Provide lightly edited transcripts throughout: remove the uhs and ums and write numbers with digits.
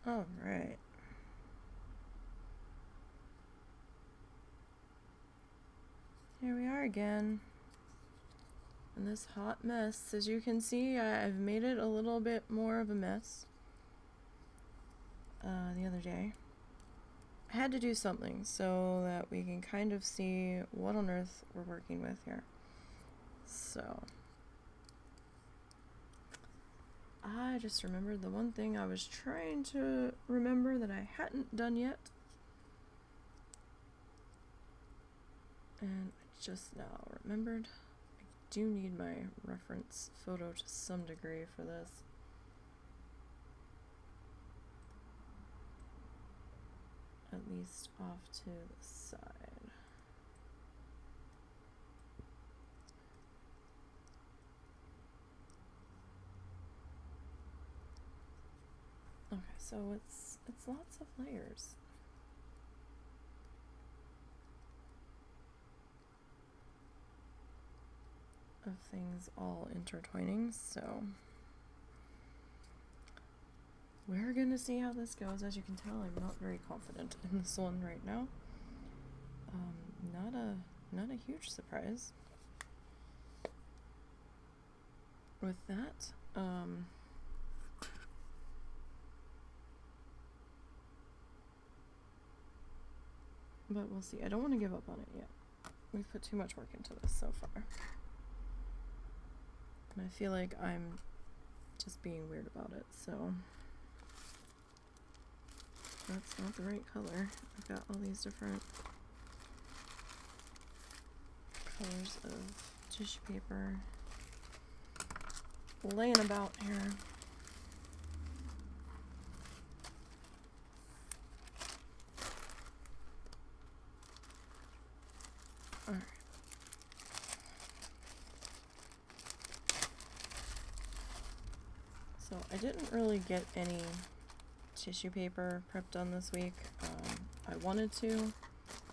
All right. Here we are again. In this hot mess. As you can see, I've made it a little bit more of a mess the other day. I had to do something so that we can kind of see what on earth we're working with here. So, I just remembered the one thing I was trying to remember that I hadn't done yet. And I just now remembered. I do need my reference photo to some degree for this. At least off to the side. Okay, so it's lots of layers. Of things all intertwining, so we're gonna see how this goes. As you can tell, I'm not very confident in this one right now. Not a huge surprise with that. But we'll see. I don't want to give up on it yet. We've put too much work into this so far. And I feel like I'm just being weird about it, so that's not the right color. I've got all these different colors of tissue paper laying about here. Alright. So I didn't really get any tissue paper prep done this week. I wanted to.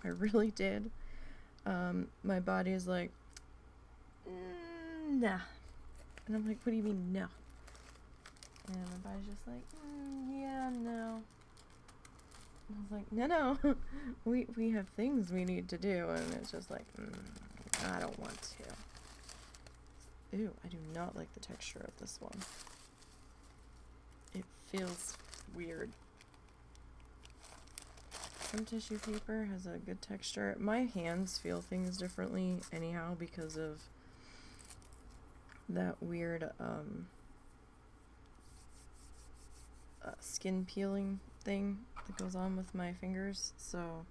I really did. My body is like, nah. And I'm like, what do you mean, no? And my body's just like, yeah, no. And I was like, no. we have things we need to do. And it's just like, I don't want to. Ew, I do not like the texture of this one. It feels weird. Some tissue paper has a good texture. My hands feel things differently anyhow because of that weird skin peeling thing that goes on with my fingers, so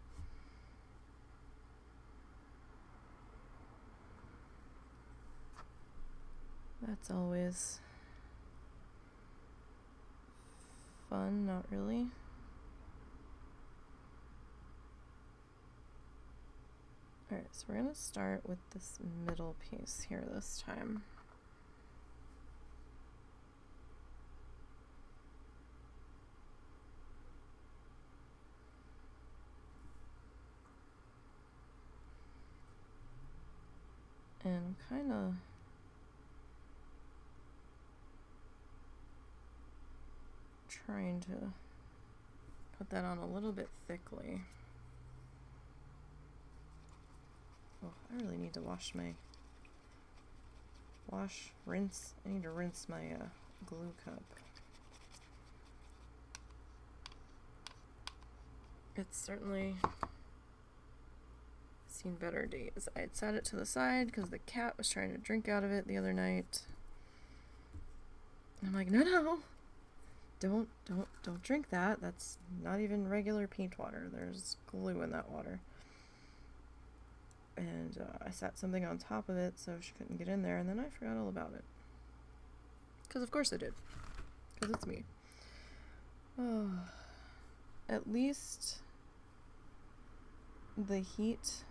that's always fun. Not really. Alright, so we're gonna start with this middle piece here this time. And kind of trying to put that on a little bit thickly. Oh, I really need to rinse. I need to rinse my glue cup. It's certainly seen better days. I had set it to the side because the cat was trying to drink out of it the other night. I'm like, no, don't drink that. That's not even regular paint water. There's glue in that water. And I set something on top of it so she couldn't get in there, and then I forgot all about it. Because of course I did. Because it's me. Oh, at least the heat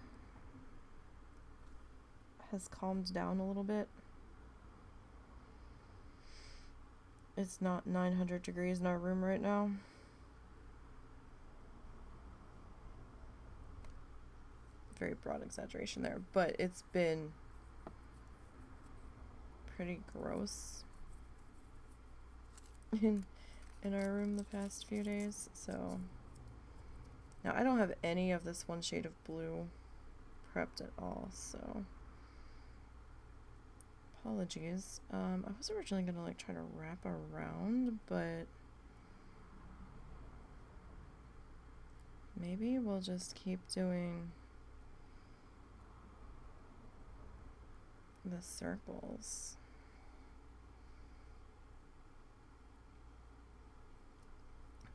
has calmed down a little bit. It's not 900 degrees in our room right now. Very broad exaggeration there, but it's been pretty gross in our room the past few days, so now I don't have any of this one shade of blue prepped at all, so apologies. I was originally gonna like try to wrap around, but maybe we'll just keep doing the circles.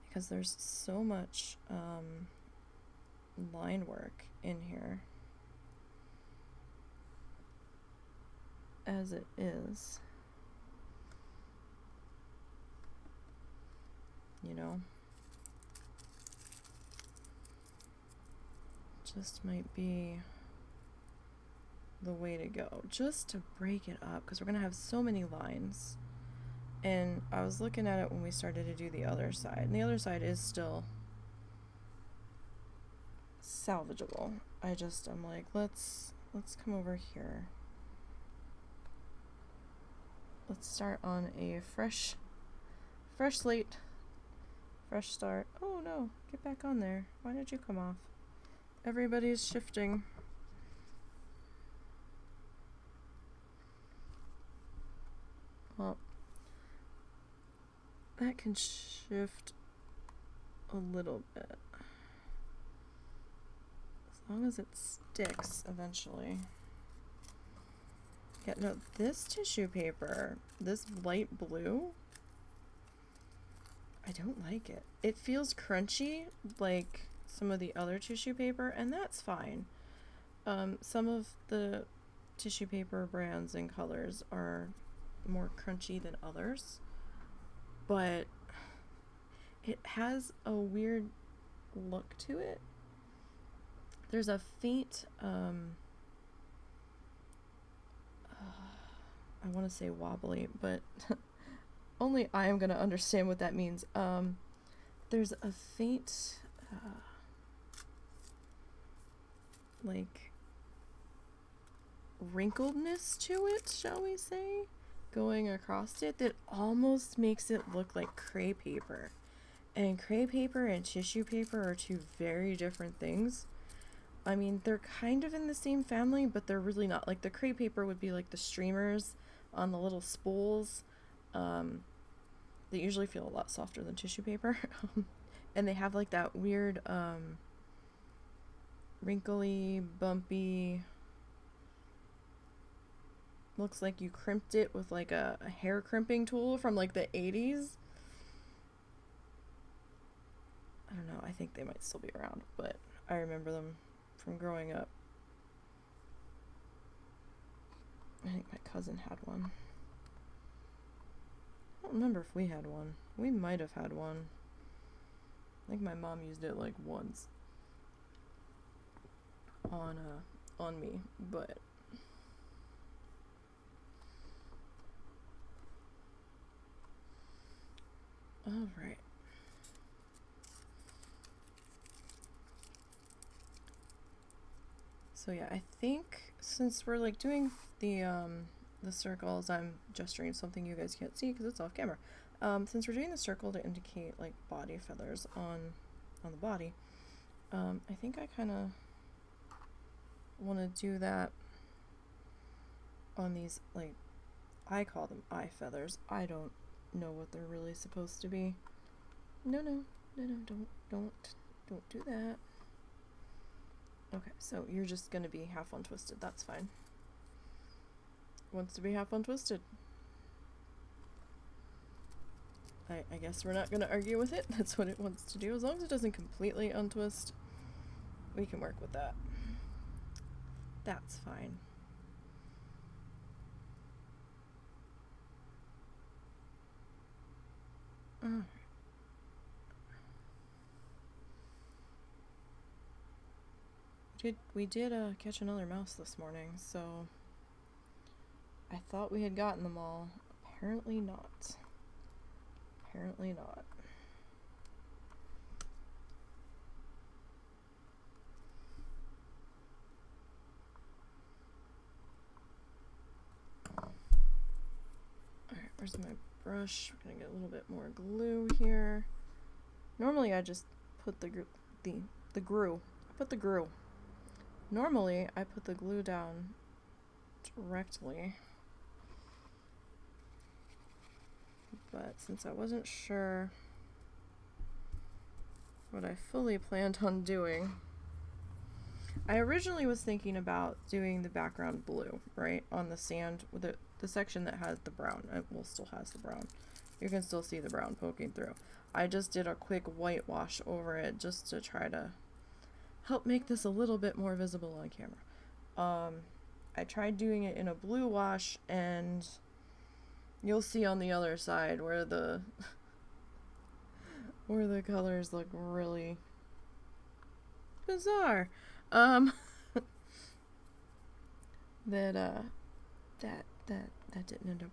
Because there's so much line work in here as it is, you know. Just might be the way to go, just to break it up, because we're gonna have so many lines. And I was looking at it when we started to do the other side, and the other side is still salvageable. I'm like, let's come over here. Let's start on a fresh slate, fresh start. Oh no, get back on there. Why did you come off? Everybody's shifting. Well, that can shift a little bit. As long as it sticks eventually. Yeah, no, this tissue paper, this light blue, I don't like it. It feels crunchy like some of the other tissue paper, and that's fine. Some of the tissue paper brands and colors are more crunchy than others, but it has a weird look to it. There's a faint I want to say wobbly, but only I am going to understand what that means. There's a faint like wrinkledness to it, shall we say, going across it, that almost makes it look like crepe paper. And crepe paper and tissue paper are two very different things. I mean, they're kind of in the same family, but they're really not. Like, the crepe paper would be like the streamers on the little spools. They usually feel a lot softer than tissue paper. And they have like that weird wrinkly, bumpy, looks like you crimped it with like a hair crimping tool from like the 80s. I don't know, I think they might still be around, but I remember them from growing up. I think my cousin had one. I don't remember if we had one. We might have had one. I think my mom used it like once on me, but all right. So yeah, I think since we're like doing the circles, I'm gesturing something you guys can't see because it's off camera. Since we're doing the circle to indicate like body feathers on the body, I think I kind of want to do that on these, like, I call them eye feathers. I don't know what they're really supposed to be. No, don't do that. Okay, so you're just gonna be half untwisted. That's fine. Wants to be half untwisted. I guess we're not gonna argue with it. That's what it wants to do. As long as it doesn't completely untwist, we can work with that. That's fine. Alright. We did catch another mouse this morning, so I thought we had gotten them all. Apparently not. Apparently not. Alright, we're Where's my brush? We're gonna get a little bit more glue here. Normally I just put the glue. I put the glue. Normally I put the glue down directly. But since I wasn't sure what I fully planned on doing, I originally was thinking about doing the background blue, right, on the sand, with the section that has the brown. It will still has the brown. You can still see the brown poking through. I just did a quick whitewash over it just to try to help make this a little bit more visible on camera. I tried doing it in a blue wash, and you'll see on the other side where the where the colors look really bizarre. That didn't end up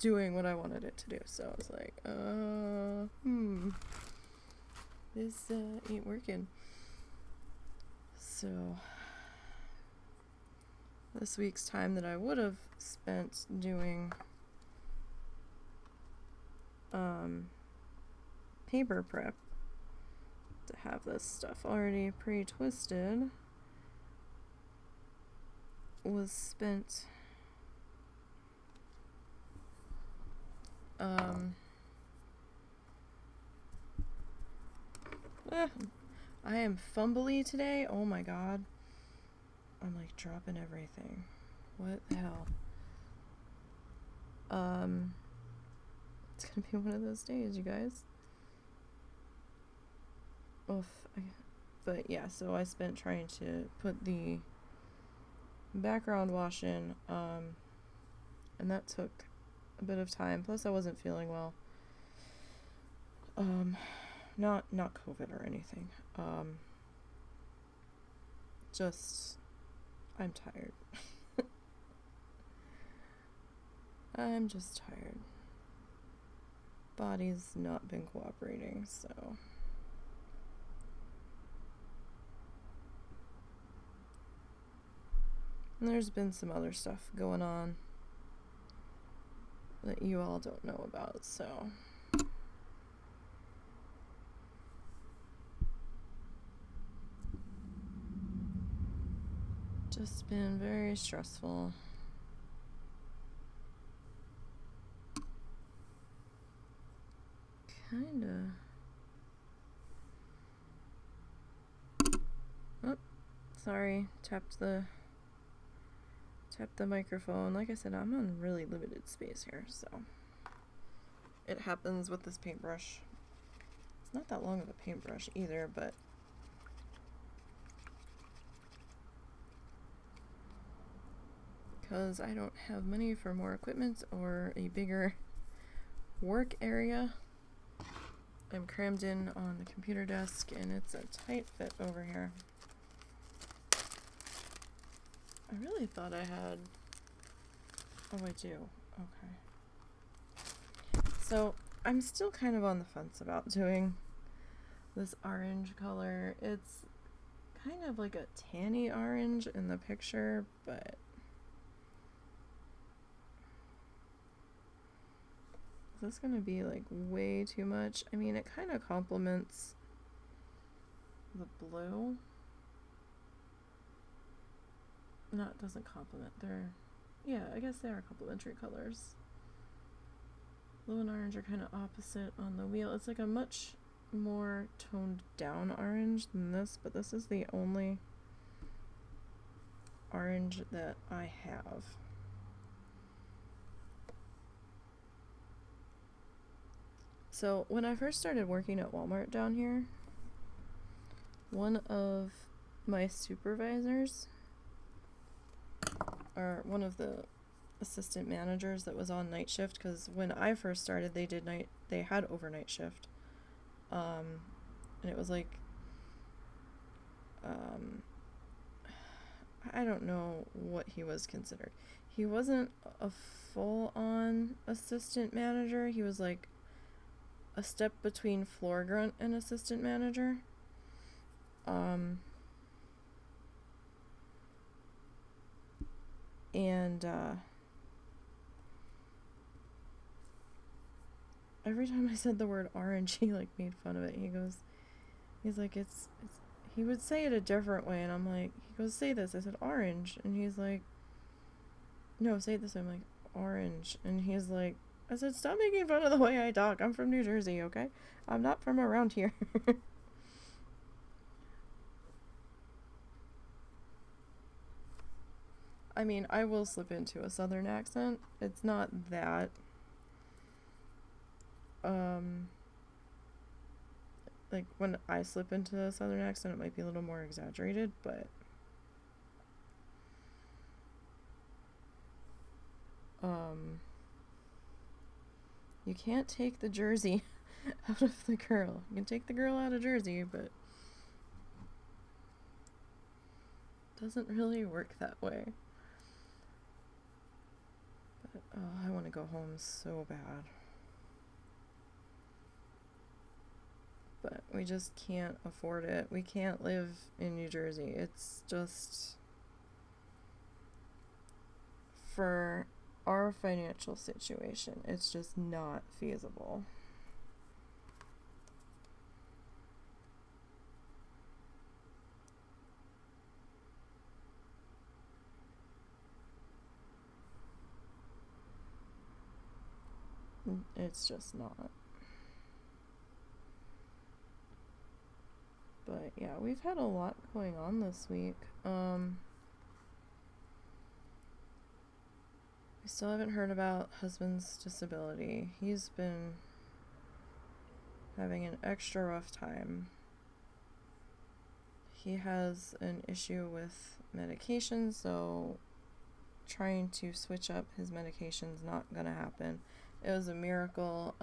doing what I wanted it to do. So I was like, this ain't working. So this week's time that I would have spent doing paper prep to have this stuff already pre-twisted was spent I am fumbly today. Oh my god. I'm like dropping everything. What the hell? It's gonna be one of those days, you guys. Oof. But yeah, so I spent trying to put the background wash in, and that took a bit of time. Plus I wasn't feeling well. Not COVID or anything. Just I'm tired. I'm just tired. Body's not been cooperating, so and there's been some other stuff going on that you all don't know about, so just been very stressful. Kinda. Oh, sorry, tapped the microphone. Like I said, I'm on really limited space here, so it happens with this paintbrush. It's not that long of a paintbrush either, but because I don't have money for more equipment or a bigger work area, I'm crammed in on the computer desk, and it's a tight fit over here. I really thought I had... Oh, I do. Okay. So, I'm still kind of on the fence about doing this orange color. It's kind of like a tanny orange in the picture, but is this gonna be like way too much? I mean, it kind of complements the blue. No, it doesn't complement. They're, yeah, I guess they are complementary colors. Blue and orange are kind of opposite on the wheel. It's like a much more toned down orange than this, but this is the only orange that I have. So when I first started working at Walmart down here, one of my supervisors, or one of the assistant managers that was on night shift, because when I first started they had overnight shift, and it was like I don't know what he was considered. He wasn't a full-on assistant manager. He was like a step between floor grunt and assistant manager. And every time I said the word orange, he like made fun of it. He's like, it's, he would say it a different way, and I'm like, he goes, say this. I said orange, and he's like, no, say it this way. I'm like, orange, and he's like, I said, stop making fun of the way I talk. I'm from New Jersey, okay? I'm not from around here. I mean, I will slip into a southern accent. It's not that, like, when I slip into a southern accent, it might be a little more exaggerated, but, you can't take the Jersey out of the girl. You can take the girl out of Jersey, but it doesn't really work that way. But, oh, I want to go home so bad. But we just can't afford it. We can't live in New Jersey. It's just, for our financial situation, it's just not feasible. It's just not. But yeah, we've had a lot going on this week. We still haven't heard about husband's disability. He's been having an extra rough time. He has an issue with medication, so trying to switch up his medication's not gonna happen. It was a miracle.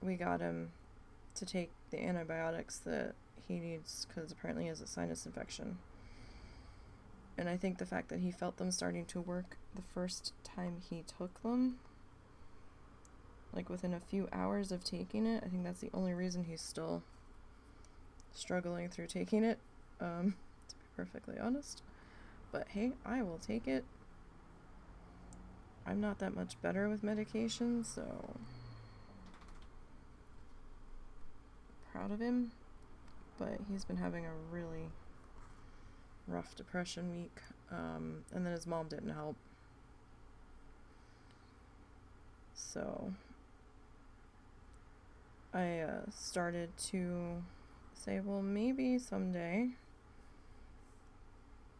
We got him to take the antibiotics that he needs because apparently he has a sinus infection. And I think the fact that he felt them starting to work the first time he took them, like within a few hours of taking it, I think that's the only reason he's still struggling through taking it, to be perfectly honest. But hey, I will take it. I'm not that much better with medication, so proud of him. But he's been having a really rough depression week, and then his mom didn't help. So I started to say, well, maybe someday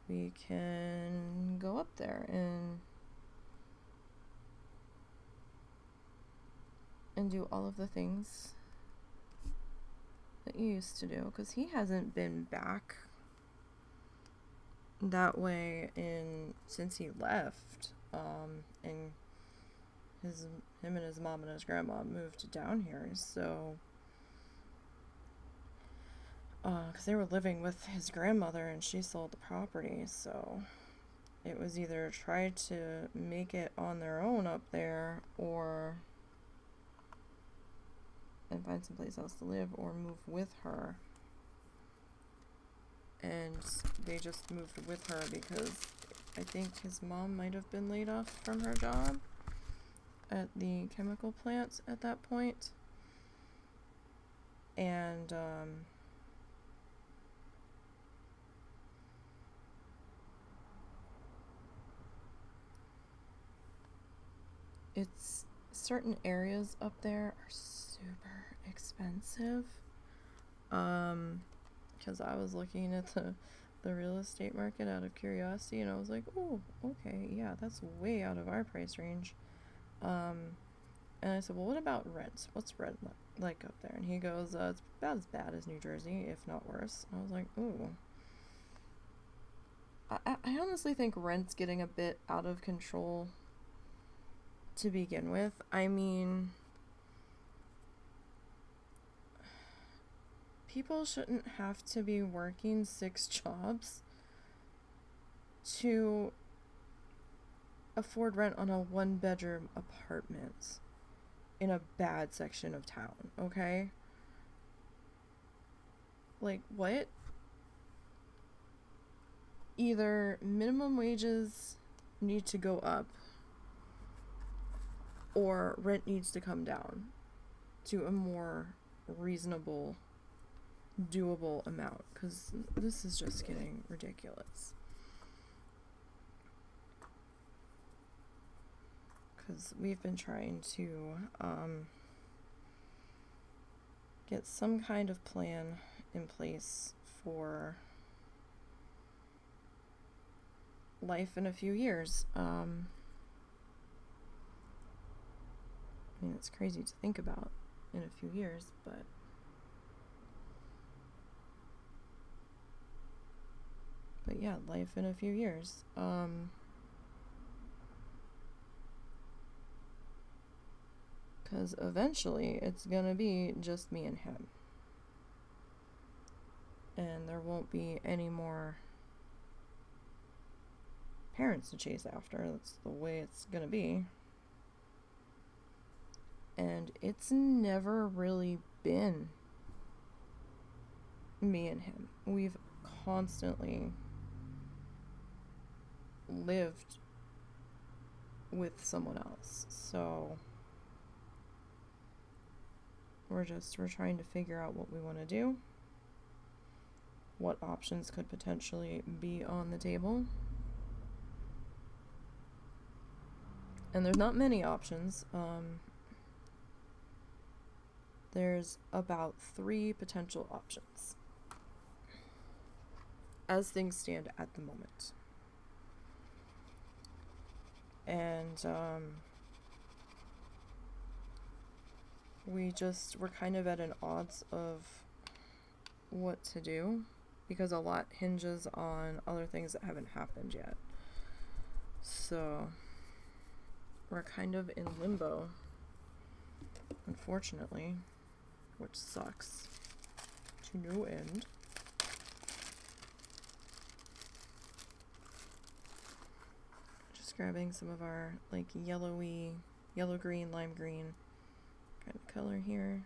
we can go up there and do all of the things that you used to do, because he hasn't been back that way since he left, and him and his mom and his grandma moved down here, so because they were living with his grandmother and she sold the property, so it was either try to make it on their own up there and find someplace else to live, or move with her. And they just moved with her because I think his mom might have been laid off from her job at the chemical plant at that point. And it's certain areas up there are super expensive. Because I was looking at the real estate market out of curiosity, and I was like, oh, okay, yeah, that's way out of our price range. And I said, well, what about rent? What's rent like up there? And he goes, it's about as bad as New Jersey, if not worse. And I was like, ooh. I honestly think rent's getting a bit out of control to begin with. I mean, people shouldn't have to be working 6 jobs to afford rent on a 1-bedroom apartment in a bad section of town, okay? Like, what? Either minimum wages need to go up, or rent needs to come down to a more reasonable, doable amount, because this is just getting ridiculous. Because we've been trying to get some kind of plan in place for life in a few years. I mean, it's crazy to think about in a few years, but yeah, life in a few years. Because eventually it's gonna be just me and him. And there won't be any more parents to chase after. That's the way it's gonna be. And it's never really been me and him. We've constantly lived with someone else. So we're trying to figure out what we want to do, what options could potentially be on the table. And there's not many options. There's about 3 potential options as things stand at the moment. And we're kind of at an odds of what to do, because a lot hinges on other things that haven't happened yet. So we're kind of in limbo, unfortunately, which sucks to no end. Just grabbing some of our like yellow green, lime green kind of color here.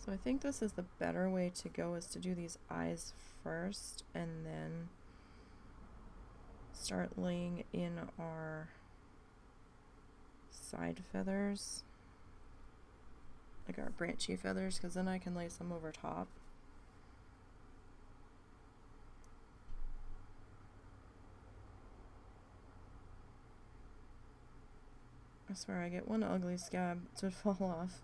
So I think this is the better way to go, is to do these eyes first and then start laying in our side feathers, like our branchy feathers, because then I can lay some over top. I swear I get one ugly scab to fall off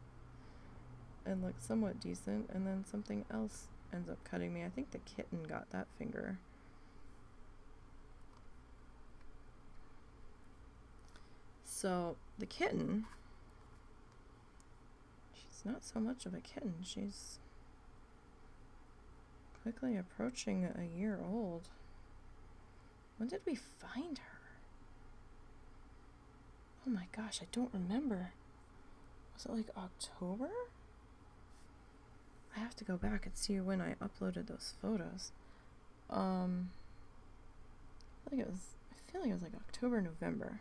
and look somewhat decent, and then something else ends up cutting me. I think the kitten got that finger. So the kitten, she's not so much of a kitten. She's quickly approaching a year old. When did we find her? Oh my gosh, I don't remember. Was it like October? I have to go back and see when I uploaded those photos. I feel like it was like October, November.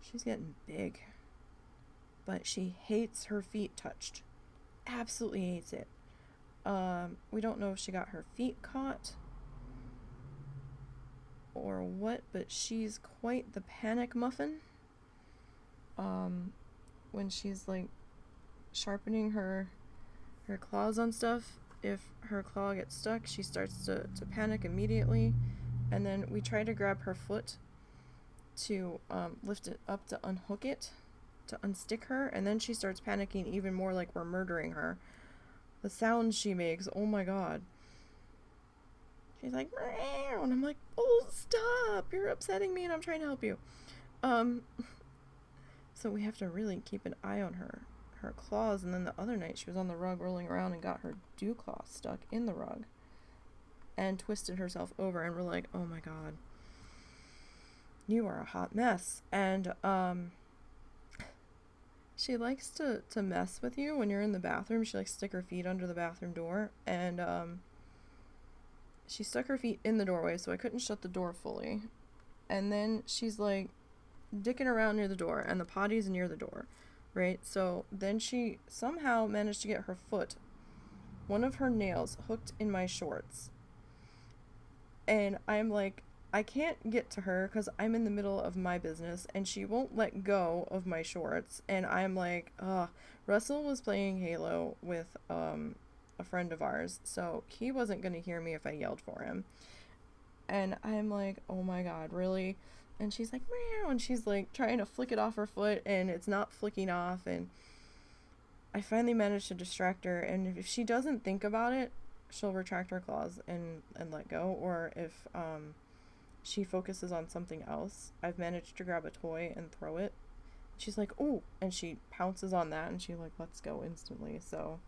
She's getting big, but she hates her feet touched. Absolutely hates it. We don't know if she got her feet caught or what, but she's quite the panic muffin. When she's like sharpening her claws on stuff, if her claw gets stuck, she starts to panic immediately. And then we try to grab her foot to lift it up to unhook it, to unstick her, and then she starts panicking even more, like we're murdering her. The sounds she makes, oh my god. She's like, meow, and I'm like, oh, stop, you're upsetting me and I'm trying to help you. So we have to really keep an eye on her claws. And then the other night she was on the rug rolling around and got her dew claw stuck in the rug and twisted herself over, and we're like, oh my god, you are a hot mess. And she likes to mess with you when you're in the bathroom. She likes to stick her feet under the bathroom door, and she stuck her feet in the doorway, so I couldn't shut the door fully. And then she's like dicking around near the door, and the potty's near the door. right? So then she somehow managed to get her foot, one of her nails, hooked in my shorts. And I'm like, I can't get to her because I'm in the middle of my business and she won't let go of my shorts. And I'm like, ugh. Russell was playing Halo with a friend of ours, so he wasn't going to hear me if I yelled for him. And I'm like, oh my god, really? And she's like, meow, and she's like trying to flick it off her foot and it's not flicking off. And I finally managed to distract her, and if she doesn't think about it, she'll retract her claws and let go. Or if she focuses on something else, I've managed to grab a toy and throw it. She's like, oh, and she pounces on that and she like lets go instantly. So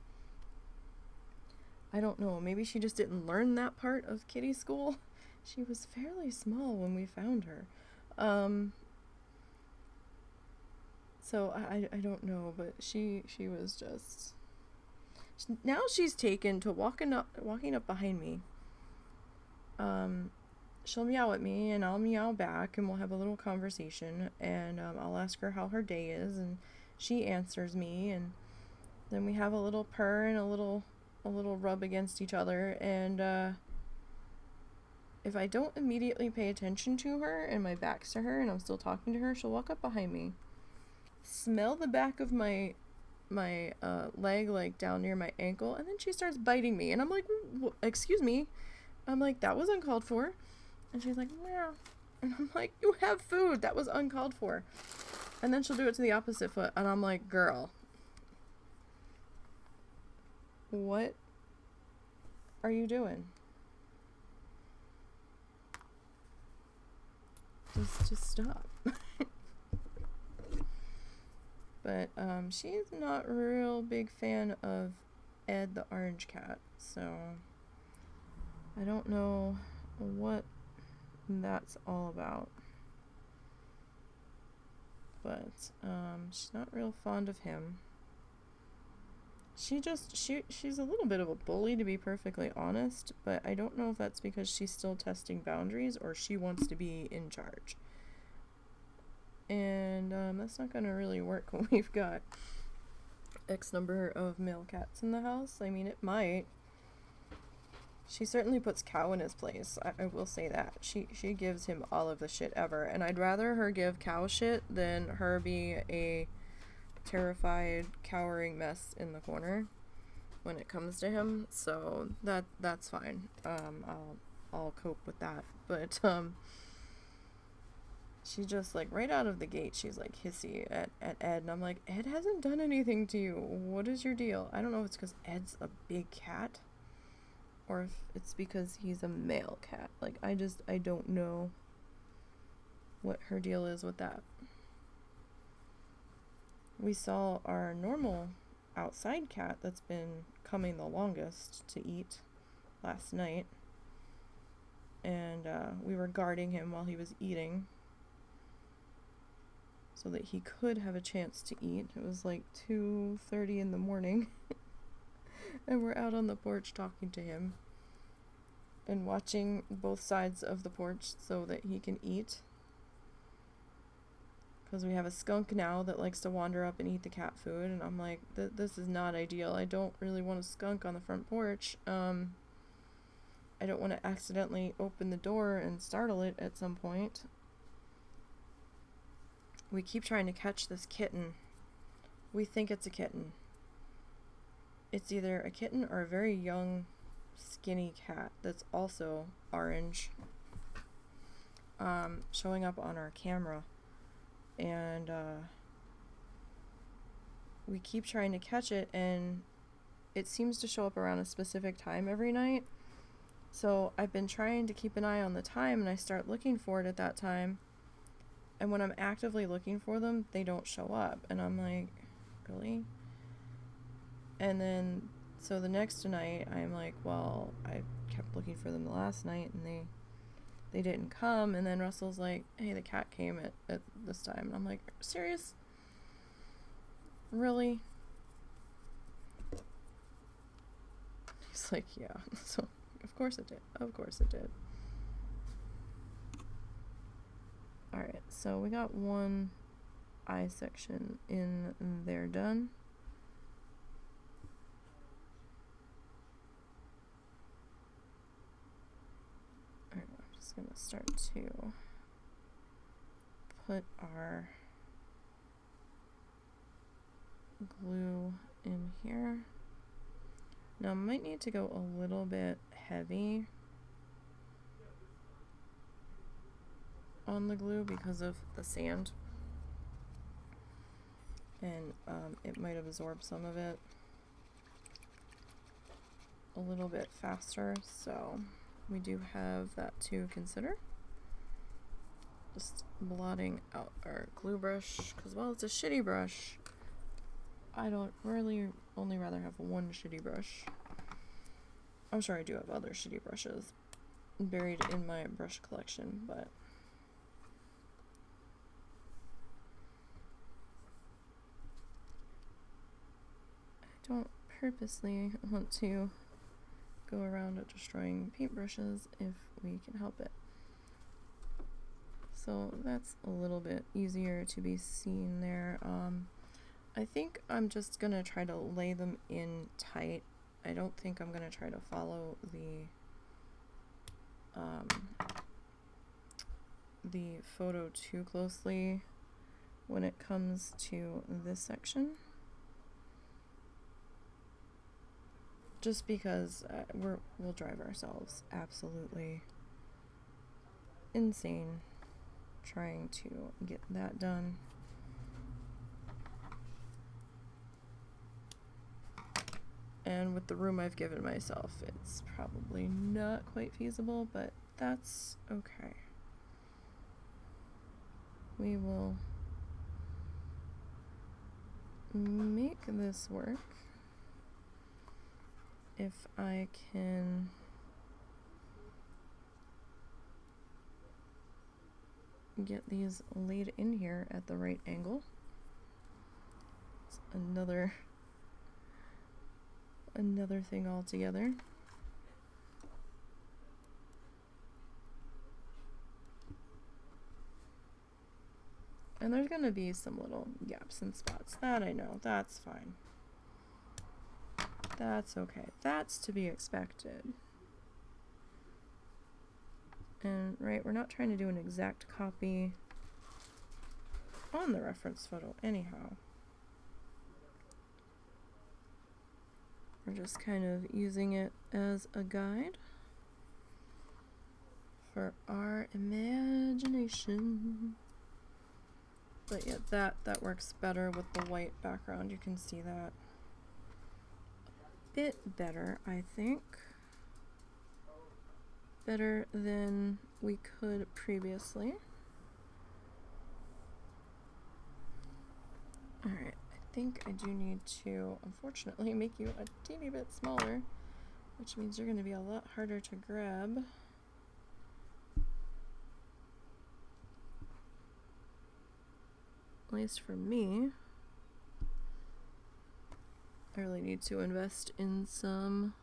I don't know, maybe she just didn't learn that part of kitty school. She was fairly small when we found her. So I don't know, but she was just, now she's taken to walking up behind me. She'll meow at me and I'll meow back and we'll have a little conversation, and I'll ask her how her day is and she answers me, and then we have a little purr and a little rub against each other. And if I don't immediately pay attention to her and my back's to her and I'm still talking to her, she'll walk up behind me, smell the back of my leg, like down near my ankle, and then she starts biting me, and I'm like, excuse me. I'm like, that was uncalled for. And she's like, meow. And I'm like, you have food, that was uncalled for. And then she'll do it to the opposite foot, and I'm like, girl, what are you doing? Just stop. But she's not a real big fan of Ed the orange cat, so I don't know what that's all about. But she's not real fond of him. She's a little bit of a bully, to be perfectly honest, but I don't know if that's because she's still testing boundaries or she wants to be in charge. And that's not gonna really work when we've got X number of male cats in the house. I mean, it might. She certainly puts Cow in his place. I will say that. She gives him all of the shit ever, and I'd rather her give Cow shit than her be a terrified, cowering mess in the corner when it comes to him. So that's fine. I'll cope with that. But she just, like, right out of the gate, she's like hissy at Ed, and I'm like, Ed hasn't done anything to you. What is your deal? I don't know if it's because Ed's a big cat or if it's because he's a male cat. Like, I don't know what her deal is with that. We saw our normal outside cat that's been coming the longest to eat last night, and we were guarding him while he was eating so that he could have a chance to eat. It was like 2:30 in the morning and we're out on the porch talking to him and watching both sides of the porch so that he can eat, because we have a skunk now that likes to wander up and eat the cat food, and I'm like, this is not ideal. I don't really want a skunk on the front porch. I don't want to accidentally open the door and startle it at some point. We keep trying to catch this kitten. We think it's a kitten. It's either a kitten or a very young, skinny cat that's also orange, showing up on our camera. And we keep trying to catch it, and it seems to show up around a specific time every night. So I've been trying to keep an eye on the time, and I start looking for it at that time. And when I'm actively looking for them, they don't show up. And I'm like, really? And then, so the next night, I'm like, well, I kept looking for them the last night, and they didn't come. And then Russell's like, hey, the cat came at this time. And I'm like, serious? Really? He's like, yeah. So, of course it did. Of course it did. Alright, so we got one eye section in there done. Alright, I'm just gonna start to put our glue in here. Now I might need to go a little bit heavy on the glue because of the sand, and it might absorb some of it a little bit faster, so we do have that to consider. Just blotting out our glue brush, because while it's a shitty brush, I don't really only rather have one shitty brush. I'm sure I do have other shitty brushes buried in my brush collection, but I don't purposely want to go around destroying paintbrushes if we can help it. So that's a little bit easier to be seen there. I think I'm just gonna try to lay them in tight. I don't think I'm gonna try to follow the photo too closely when it comes to this section, just because we'll drive ourselves absolutely insane trying to get that done. And with the room I've given myself, it's probably not quite feasible, but that's okay. We will make this work if I can get these laid in here at the right angle. It's another thing altogether. And there's gonna be some little gaps and spots. That I know. That's fine. That's okay. That's to be expected. And right, we're not trying to do an exact copy on the reference photo anyhow. We're just kind of using it as a guide for our imagination. But yeah, that works better with the white background. You can see that a bit better, I think. Better than we could previously. Alright, I think I do need to, unfortunately, make you a teeny bit smaller, which means you're going to be a lot harder to grab. At least for me. I really need to invest in some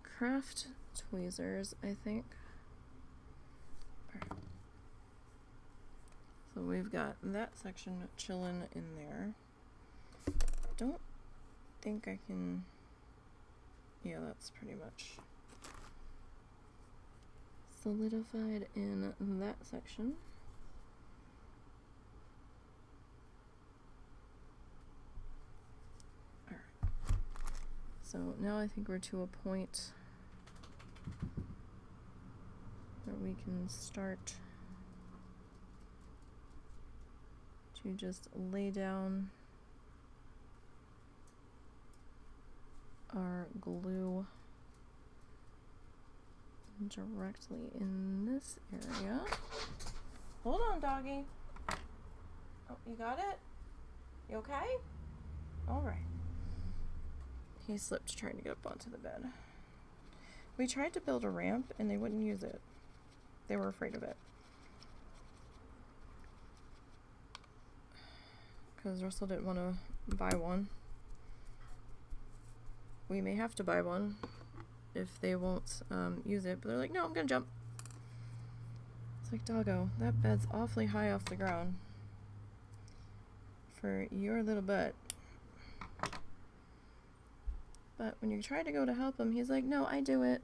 craft tweezers, I think. Alright. So we've got that section chilling in there. Don't think I can... Yeah, that's pretty much solidified in that section. Alright. So now I think we're to a point where we can start to just lay down our glue directly in this area. Hold on, doggy. Oh, you got it? You okay? All right. He slipped trying to get up onto the bed. We tried to build a ramp and they wouldn't use it. They were afraid of it. Because Russell didn't want to buy one. We may have to buy one if they won't use it, but they're like, no, I'm gonna jump. It's like, doggo, that bed's awfully high off the ground. for your little butt. But when you try to go to help him, he's like, no, I do it.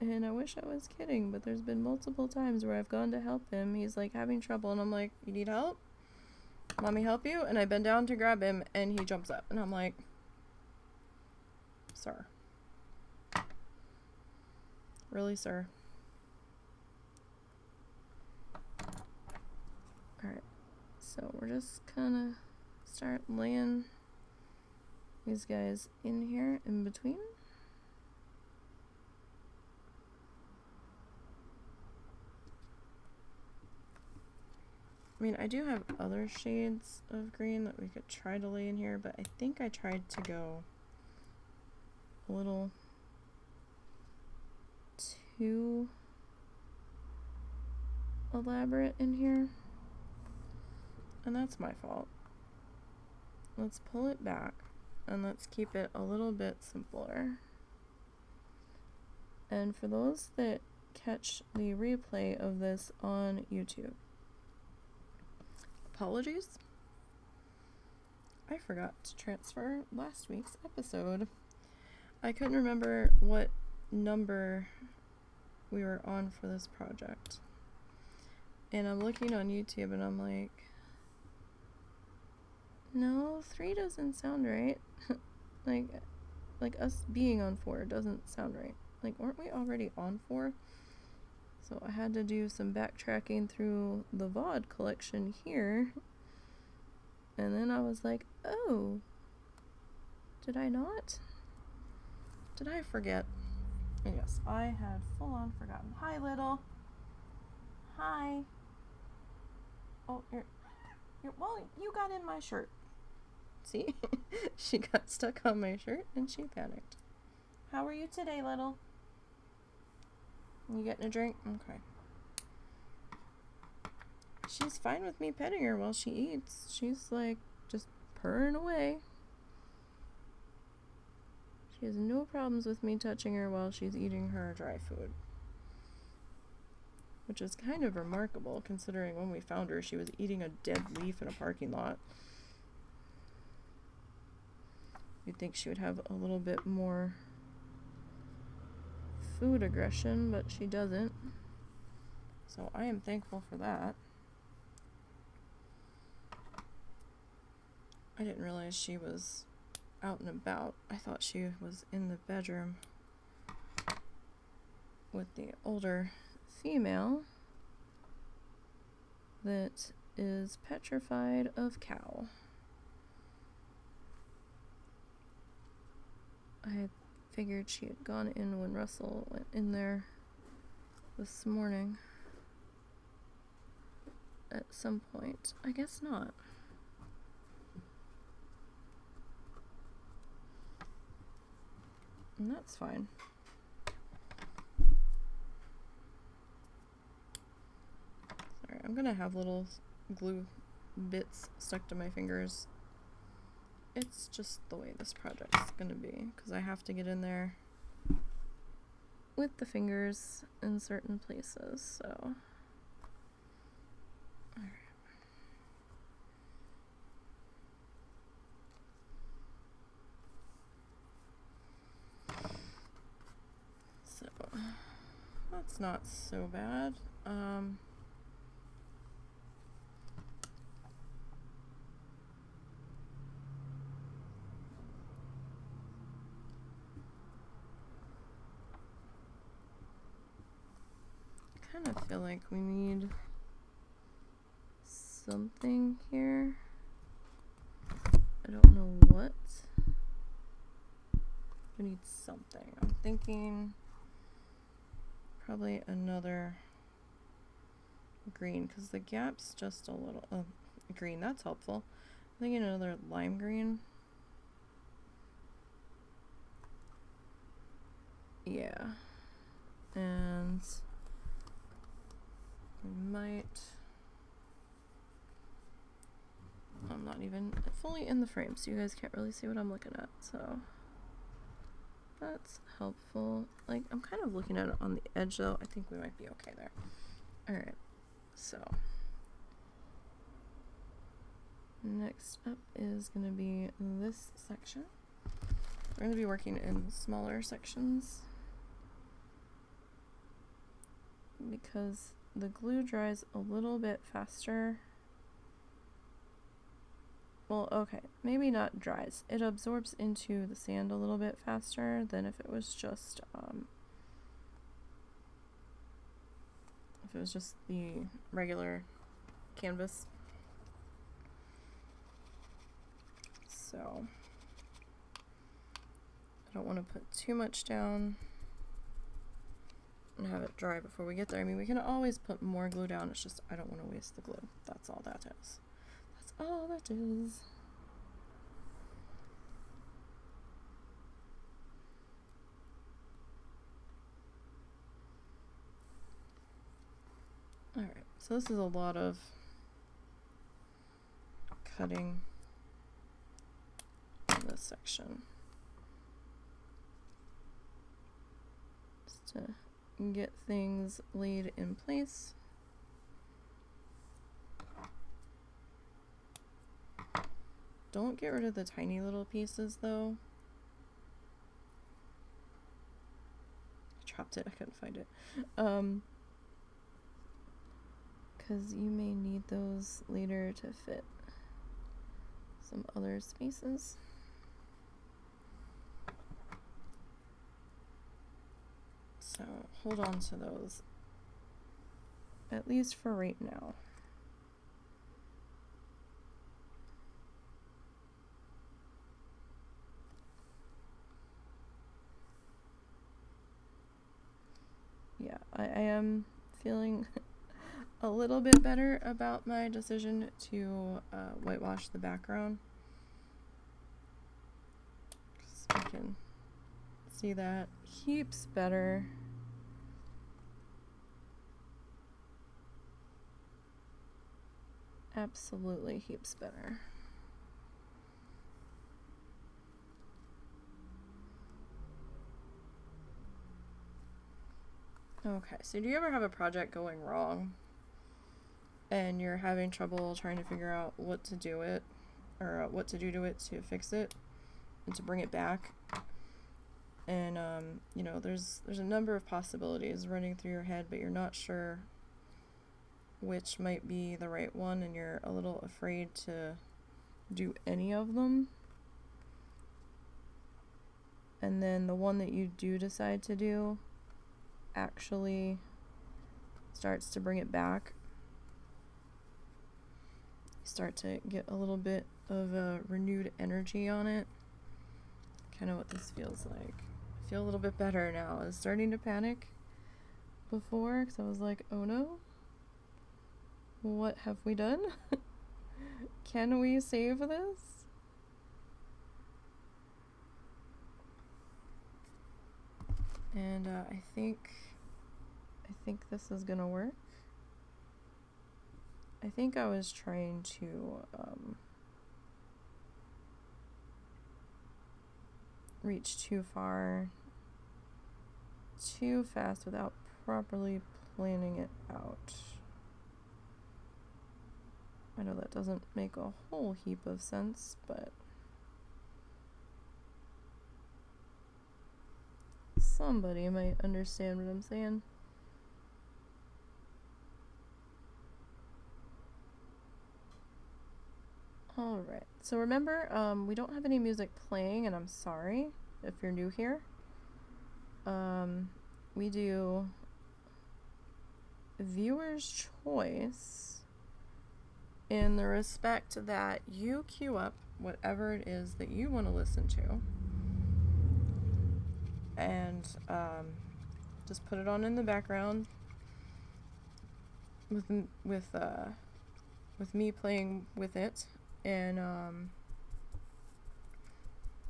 And I wish I was kidding, but there's been multiple times where I've gone to help him. He's like having trouble, and I'm like, you need help? Want me help you? And I bend down to grab him, and he jumps up. And I'm like, sir. Really, sir? Alright, so we're just gonna start laying these guys in here in between. I mean, I do have other shades of green that we could try to lay in here, but I think I tried to go a little too elaborate in here, and that's my fault. Let's pull it back and let's keep it a little bit simpler. And for those that catch the replay of this on YouTube, apologies. I forgot to transfer last week's episode. I couldn't remember what number we were on for this project. And I'm looking on YouTube and I'm like, no, 3 doesn't sound right. like us being on 4 doesn't sound right. Like, weren't we already on 4? So I had to do some backtracking through the VOD collection here. And then I was like, oh, did I not? Did I forget? And yes, I had full on forgotten. Hi, little. Hi. Oh, well, you got in my shirt. See? She got stuck on my shirt and she panicked. How are you today, little? You getting a drink? Okay. She's fine with me petting her while she eats. She's like just purring away. She has no problems with me touching her while she's eating her dry food. Which is kind of remarkable considering when we found her, she was eating a dead leaf in a parking lot. You'd think she would have a little bit more food aggression, but she doesn't. So I am thankful for that. I didn't realize she was out and about. I thought she was in the bedroom with the older female that is petrified of cow. I figured she had gone in when Russell went in there this morning at some point. I guess not. And that's fine. Sorry, I'm gonna have little glue bits stuck to my fingers. It's just the way this project's gonna be, because I have to get in there with the fingers in certain places, so. Alright. So, that's not so bad. I kind of feel like we need something here. I don't know what. We need something. I'm thinking probably another green, because the gap's just a little green. That's helpful. I'm thinking another lime green. Yeah. And we might. I'm not even fully in the frame, so you guys can't really see what I'm looking at, so that's helpful. Like, I'm kind of looking at it on the edge, though. I think we might be okay there. Alright, So next up is going to be this section. We're going to be working in smaller sections because the glue dries a little bit faster. Well, okay, maybe not dries. It absorbs into the sand a little bit faster than if it was just the regular canvas. So I don't want to put too much down and have it dry before we get there. I mean, we can always put more glue down. It's just I don't want to waste the glue. That's all that is. That's all that is. Alright, so this is a lot of cutting in this section. Just to get things laid in place. Don't get rid of the tiny little pieces though. I dropped it, I couldn't find it. Because you may need those later to fit some other spaces. So hold on to those, at least for right now. Yeah, I am feeling a little bit better about my decision to whitewash the background. So you can see that heaps better. Absolutely heaps better. Okay, so do you ever have a project going wrong and you're having trouble trying to figure out what to do it, or what to do to it to fix it and to bring it back? And you know, there's a number of possibilities running through your head, but you're not sure which might be the right one, and you're a little afraid to do any of them. And then the one that you do decide to do actually starts to bring it back. You start to get a little bit of a renewed energy on it. Kind of what this feels like. I feel a little bit better now. I was starting to panic before because I was like, oh no, what have we done? Can we save this? And I think this is gonna work. I think I was trying to reach too far, too fast without properly planning it out. I know that doesn't make a whole heap of sense, but somebody might understand what I'm saying. Alright, so remember, we don't have any music playing, and I'm sorry if you're new here. We do viewer's choice in the respect that you queue up whatever it is that you want to listen to, and just put it on in the background with me playing with it, and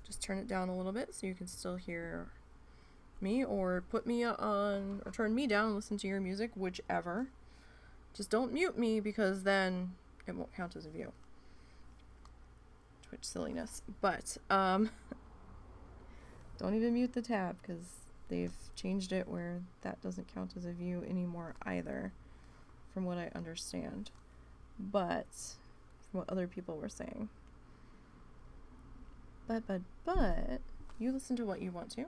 just turn it down a little bit so you can still hear me, or put me on, or turn me down and listen to your music, whichever. Just don't mute me, because then it won't count as a view. Twitch silliness. But don't even mute the tab, because they've changed it where that doesn't count as a view anymore either, from what I understand, but from what other people were saying. But you listen to what you want to,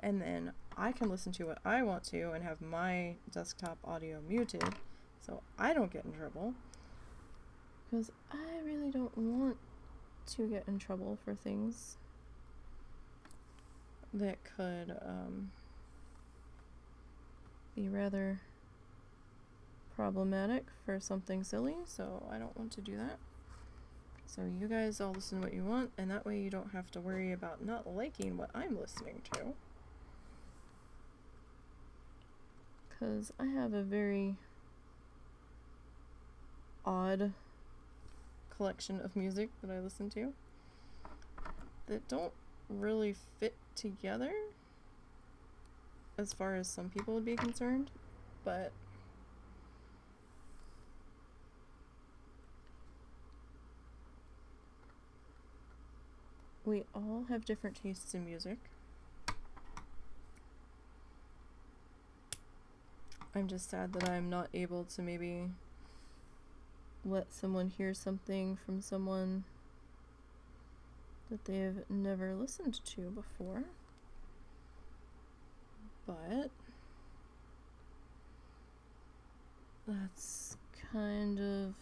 and then I can listen to what I want to and have my desktop audio muted so I don't get in trouble, because I really don't want to get in trouble for things that could be rather problematic for something silly, so I don't want to do that. So you guys all listen to what you want, and that way you don't have to worry about not liking what I'm listening to. Because I have a very odd collection of music that I listen to that don't really fit together as far as some people would be concerned, but we all have different tastes in music. I'm just sad that I'm not able to maybe let someone hear something from someone that they've never listened to before. But that's kind of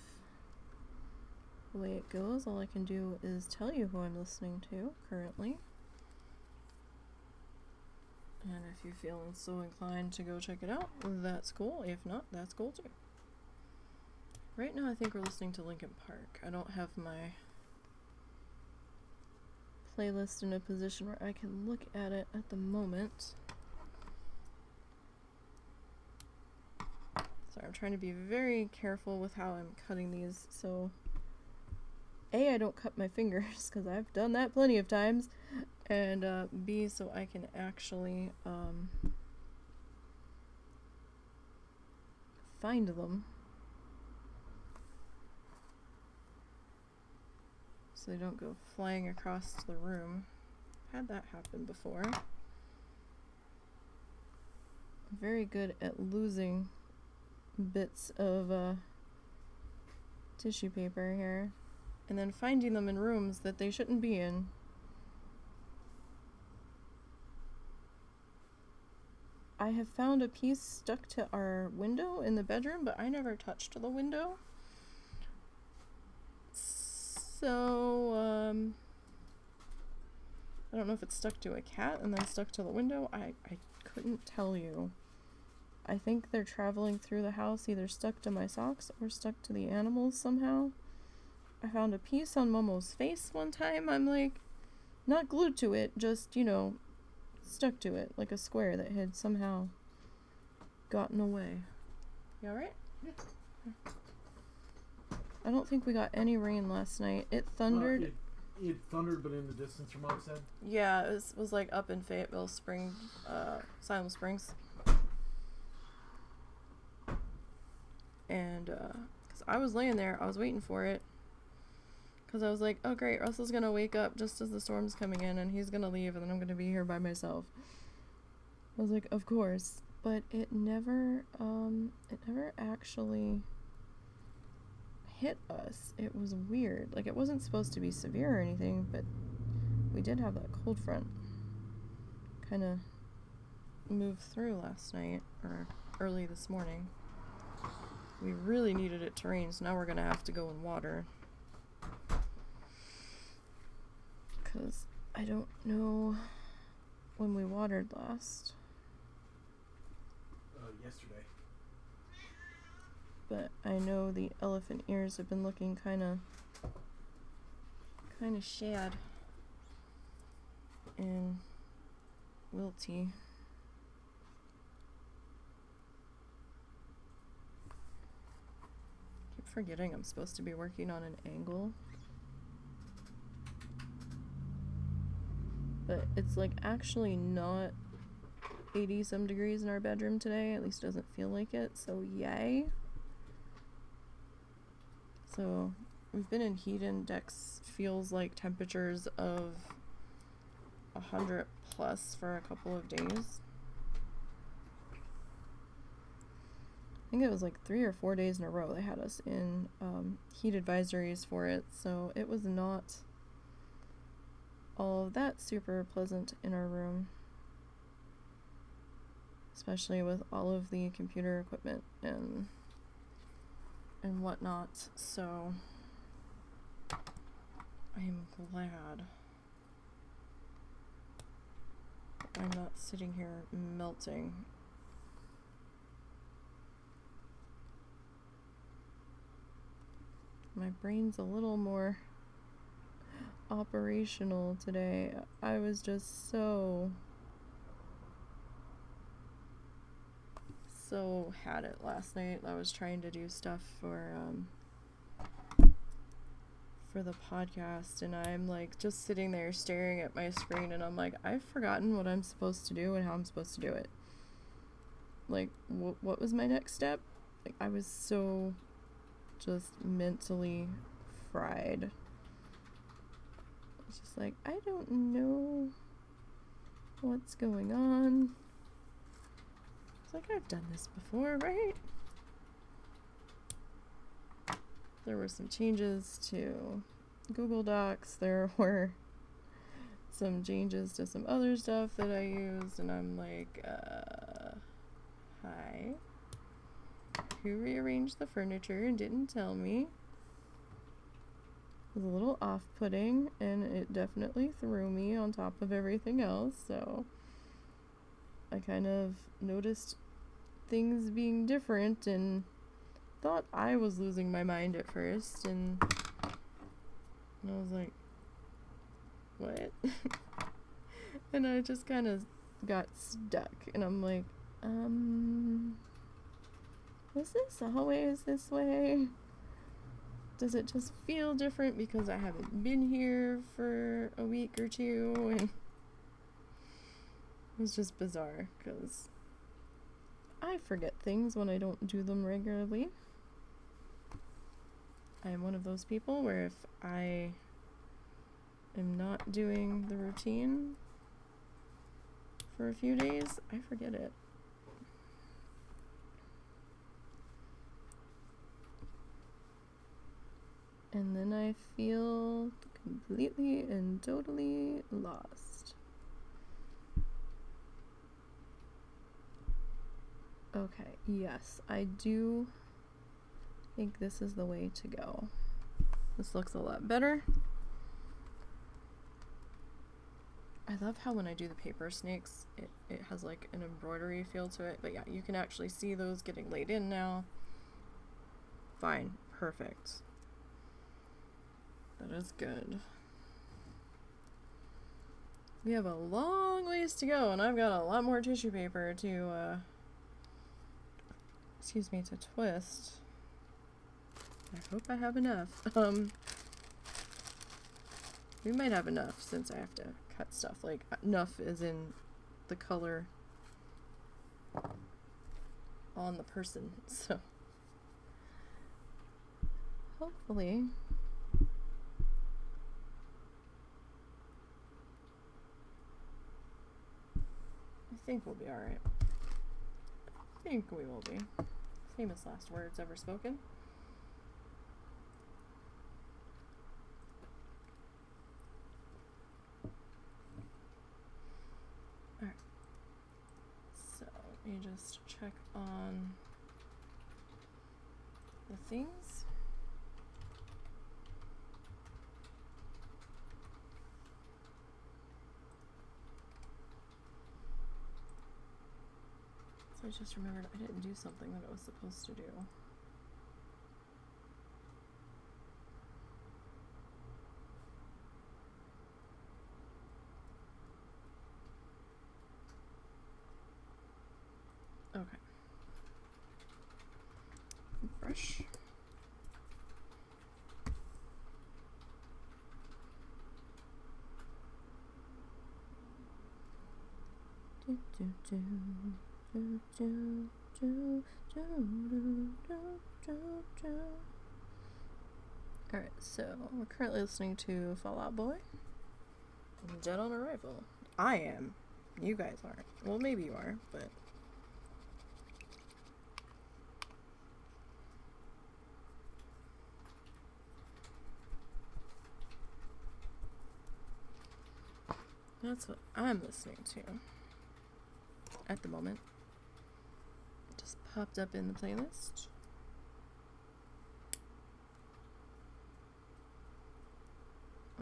the way it goes. All I can do is tell you who I'm listening to currently. And if you feel so inclined to go check it out, that's cool. If not, that's cool too. Right now I think we're listening to Linkin Park. I don't have my playlist in a position where I can look at it at the moment. Sorry, I'm trying to be very careful with how I'm cutting these, so A, I don't cut my fingers, because I've done that plenty of times, and B, so I can actually find them, so they don't go flying across the room. Had that happen before. I'm very good at losing bits of tissue paper here, and then finding them in rooms that they shouldn't be in. I have found a piece stuck to our window in the bedroom, but I never touched the window. So, I don't know if it's stuck to a cat and then stuck to the window. I couldn't tell you. I think they're traveling through the house, either stuck to my socks or stuck to the animals somehow. I found a piece on Momo's face one time. I'm like, not glued to it, just, you know, stuck to it, like a square that had somehow gotten away. You alright? Yeah. I don't think we got any rain last night. It thundered. It thundered, but in the distance, your mom said? Yeah, it was like up in Fayetteville Springs, Salem Springs. And, because I was laying there, I was waiting for it. Because I was like, oh great, Russell's gonna wake up just as the storm's coming in, and he's gonna leave, and then I'm gonna be here by myself. I was like, of course. But it never actually hit us. It was weird. Like, it wasn't supposed to be severe or anything, but we did have that cold front kind of move through last night, or early this morning. We really needed it to rain, so now we're gonna have to go in water. Because I don't know when we watered last. Yesterday. But I know the elephant ears have been looking kind of shad and wilty. Keep forgetting I'm supposed to be working on an angle. But it's like actually not 80 some degrees in our bedroom today, at least doesn't feel like it, so yay. So we've been in heat index, feels like temperatures of 100 plus for a couple of days. think it was like 3 or 4 days in a row they had us in heat advisories for it, so it was not all of that super pleasant in our room, especially with all of the computer equipment and whatnot. So I'm glad I'm not sitting here melting. My brain's a little more operational today. I was just so had it last night. I was trying to do stuff for the podcast, and I'm like just sitting there staring at my screen, and I'm like, I've forgotten what I'm supposed to do and how I'm supposed to do it. Like, what was my next step? Like, I was so just mentally fried. It's just like, I don't know what's going on. It's like, I've done this before, right? There were some changes to Google Docs. There were some changes to some other stuff that I used, and I'm like, hi. Who rearranged the furniture and didn't tell me? It was a little off-putting, and it definitely threw me on top of everything else, so I kind of noticed things being different and thought I was losing my mind at first, and I was like, what? And I just kind of got stuck, and I'm like, was this always this way? Does it just feel different because I haven't been here for a week or two? And it was just bizarre because I forget things when I don't do them regularly. I am one of those people where if I am not doing the routine for a few days, I forget it. And then I feel completely and totally lost. Okay, yes, I do think this is the way to go. This looks a lot better. I love how when I do the paper snakes, it has like an embroidery feel to it. But yeah, you can actually see those getting laid in now. Fine, perfect. That is good. We have a long ways to go, and I've got a lot more tissue paper to, to twist. I hope I have enough. We might have enough since I have to cut stuff. Like, enough is in the color on the person, so hopefully. I think we'll be alright. I think we will be. Famous last words ever spoken. Alright. So, let me just check on the things. So I just remembered I didn't do something that I was supposed to do. Okay. Brush. Do, do, do. Alright, so we're currently listening to Fall Out Boy and Dead on Arrival. I am. You guys aren't. Well, maybe you are, but That's what I'm listening to at the moment. Just popped up in the playlist.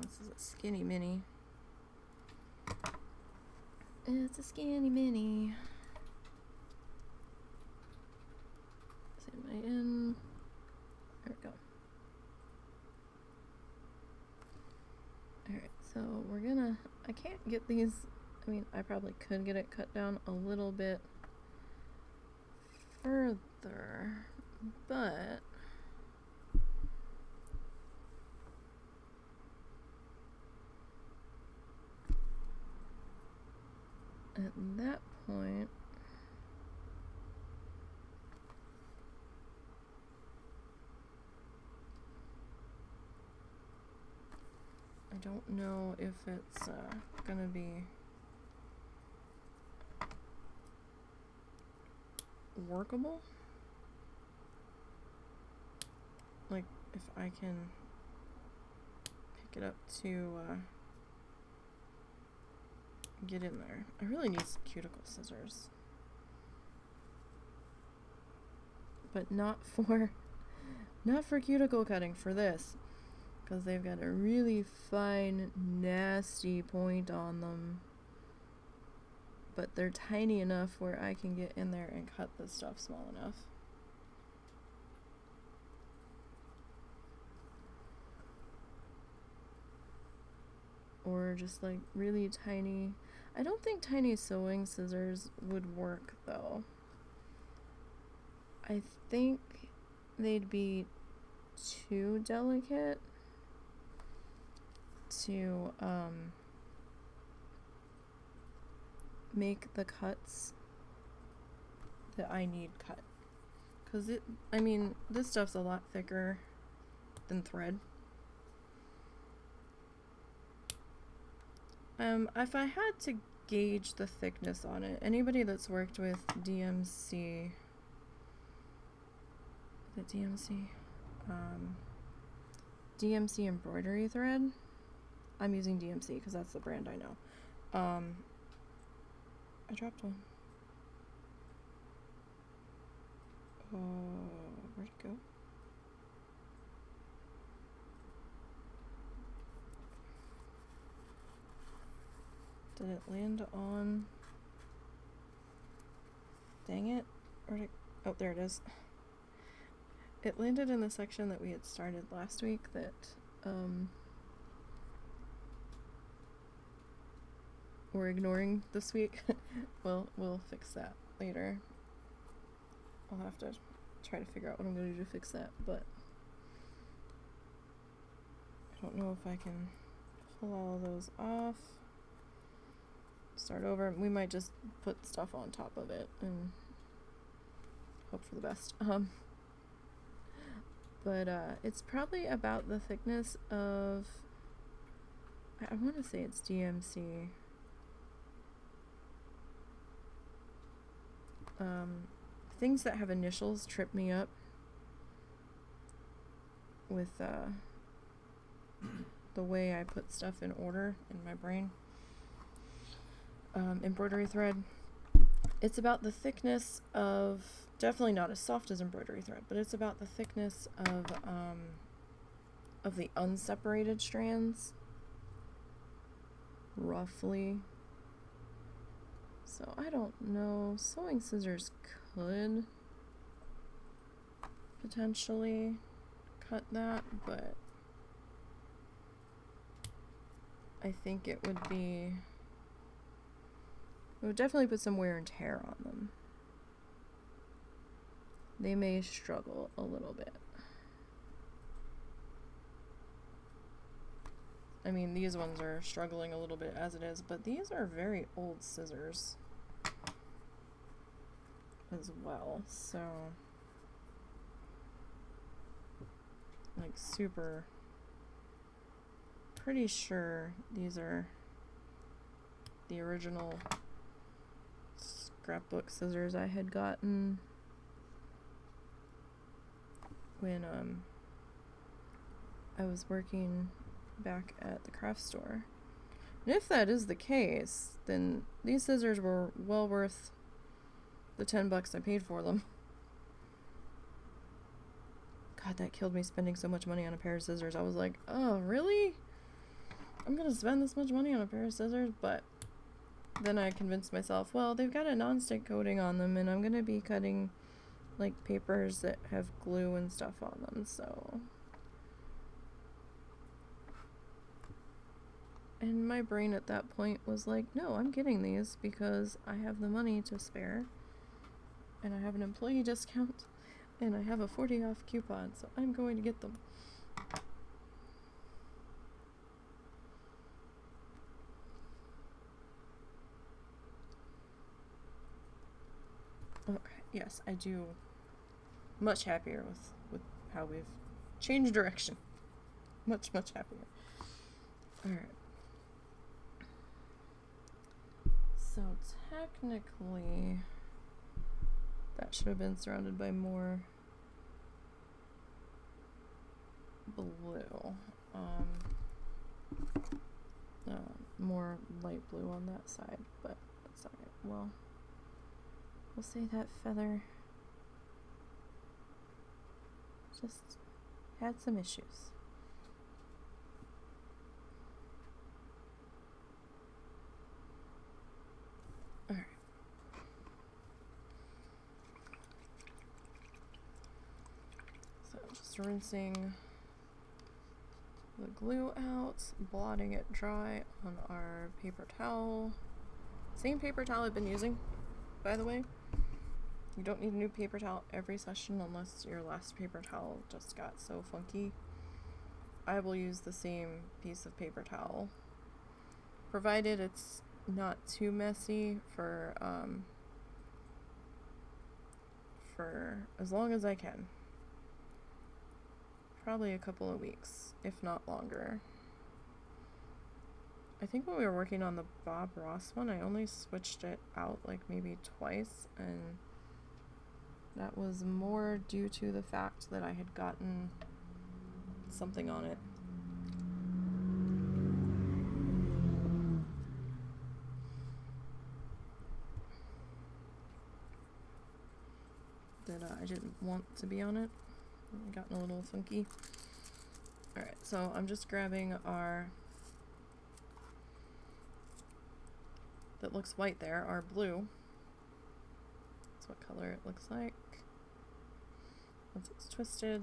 This is a skinny mini. It's a skinny mini. Am I in? There we go. Alright, so we're gonna... I can't get these... I mean, I probably could get it cut down a little bit further, but... at that point... I don't know if it's gonna be workable. Like, if I can pick it up to get in there. I really need some cuticle scissors. But not for cuticle cutting, for this. Because they've got a really fine, nasty point on them. But they're tiny enough where I can get in there and cut this stuff small enough. Or just like really tiny. I don't think tiny sewing scissors would work though. I think they'd be too delicate to make the cuts that I need cut. Because I mean, this stuff's a lot thicker than thread. If I had to gauge the thickness on it, anybody that's worked with DMC, DMC embroidery thread. I'm using DMC because that's the brand I know. I dropped one. Where'd it go? Did it land on... Dang it. Where'd it... Oh, there it is. It landed in the section that we had started last week that, we're ignoring this week. We'll fix that later. I'll have to try to figure out what I'm going to do to fix that, but I don't know if I can pull all of those off. Start over. We might just put stuff on top of it and hope for the best. But it's probably about the thickness of, I want to say it's DMC. Things that have initials trip me up with the way I put stuff in order in my brain. Embroidery thread. It's about the thickness of, definitely not as soft as embroidery thread, but it's about the thickness of the unseparated strands, roughly. So I don't know. Sewing scissors could potentially cut that, but I think it would definitely put some wear and tear on them. They may struggle a little bit. I mean, these ones are struggling a little bit as it is, but these are very old scissors as well, so like super, pretty sure these are the original scrapbook scissors I had gotten when I was working back at the craft store. And if that is the case, then these scissors were well worth the $10 I paid for them. God, that killed me spending so much money on a pair of scissors. I was like, oh, really? I'm gonna spend this much money on a pair of scissors? But then I convinced myself, well, they've got a non-stick coating on them, and I'm gonna be cutting, like, papers that have glue and stuff on them, so... And my brain at that point was like, no, I'm getting these because I have the money to spare, and I have an employee discount, and I have a 40 off coupon, so I'm going to get them. Okay, yes, I do. Much happier with how we've changed direction. Much happier. Alright. So technically, that should have been surrounded by more blue. More light blue on that side, but that's alright. Well, we'll say that feather just had some issues. Alright. So just rinsing the glue out, blotting it dry on our paper towel. Same paper towel I've been using, by the way. You don't need a new paper towel every session unless your last paper towel just got so funky. I will use the same piece of paper towel, provided it's not too messy, for as long as I can. Probably a couple of weeks, if not longer. I think when we were working on the Bob Ross one, I only switched it out like maybe twice, and that was more due to the fact that I had gotten something on it. That I didn't want to be on it. It gotten a little funky. Alright, so I'm just grabbing our, that looks white there, our blue. That's what color it looks like once it's twisted.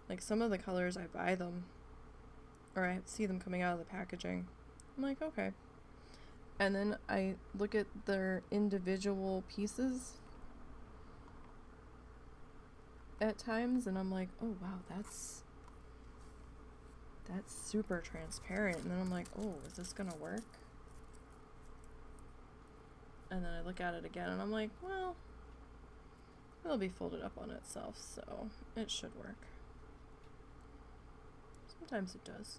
Like, some of the colors, I buy them, or I see them coming out of the packaging. I'm like, okay. And then I look at their individual pieces at times, and I'm like, oh wow, that's super transparent. And then I'm like, oh, is this gonna work? And then I look at it again, and I'm like, well, it'll be folded up on itself, so it should work. Sometimes it does.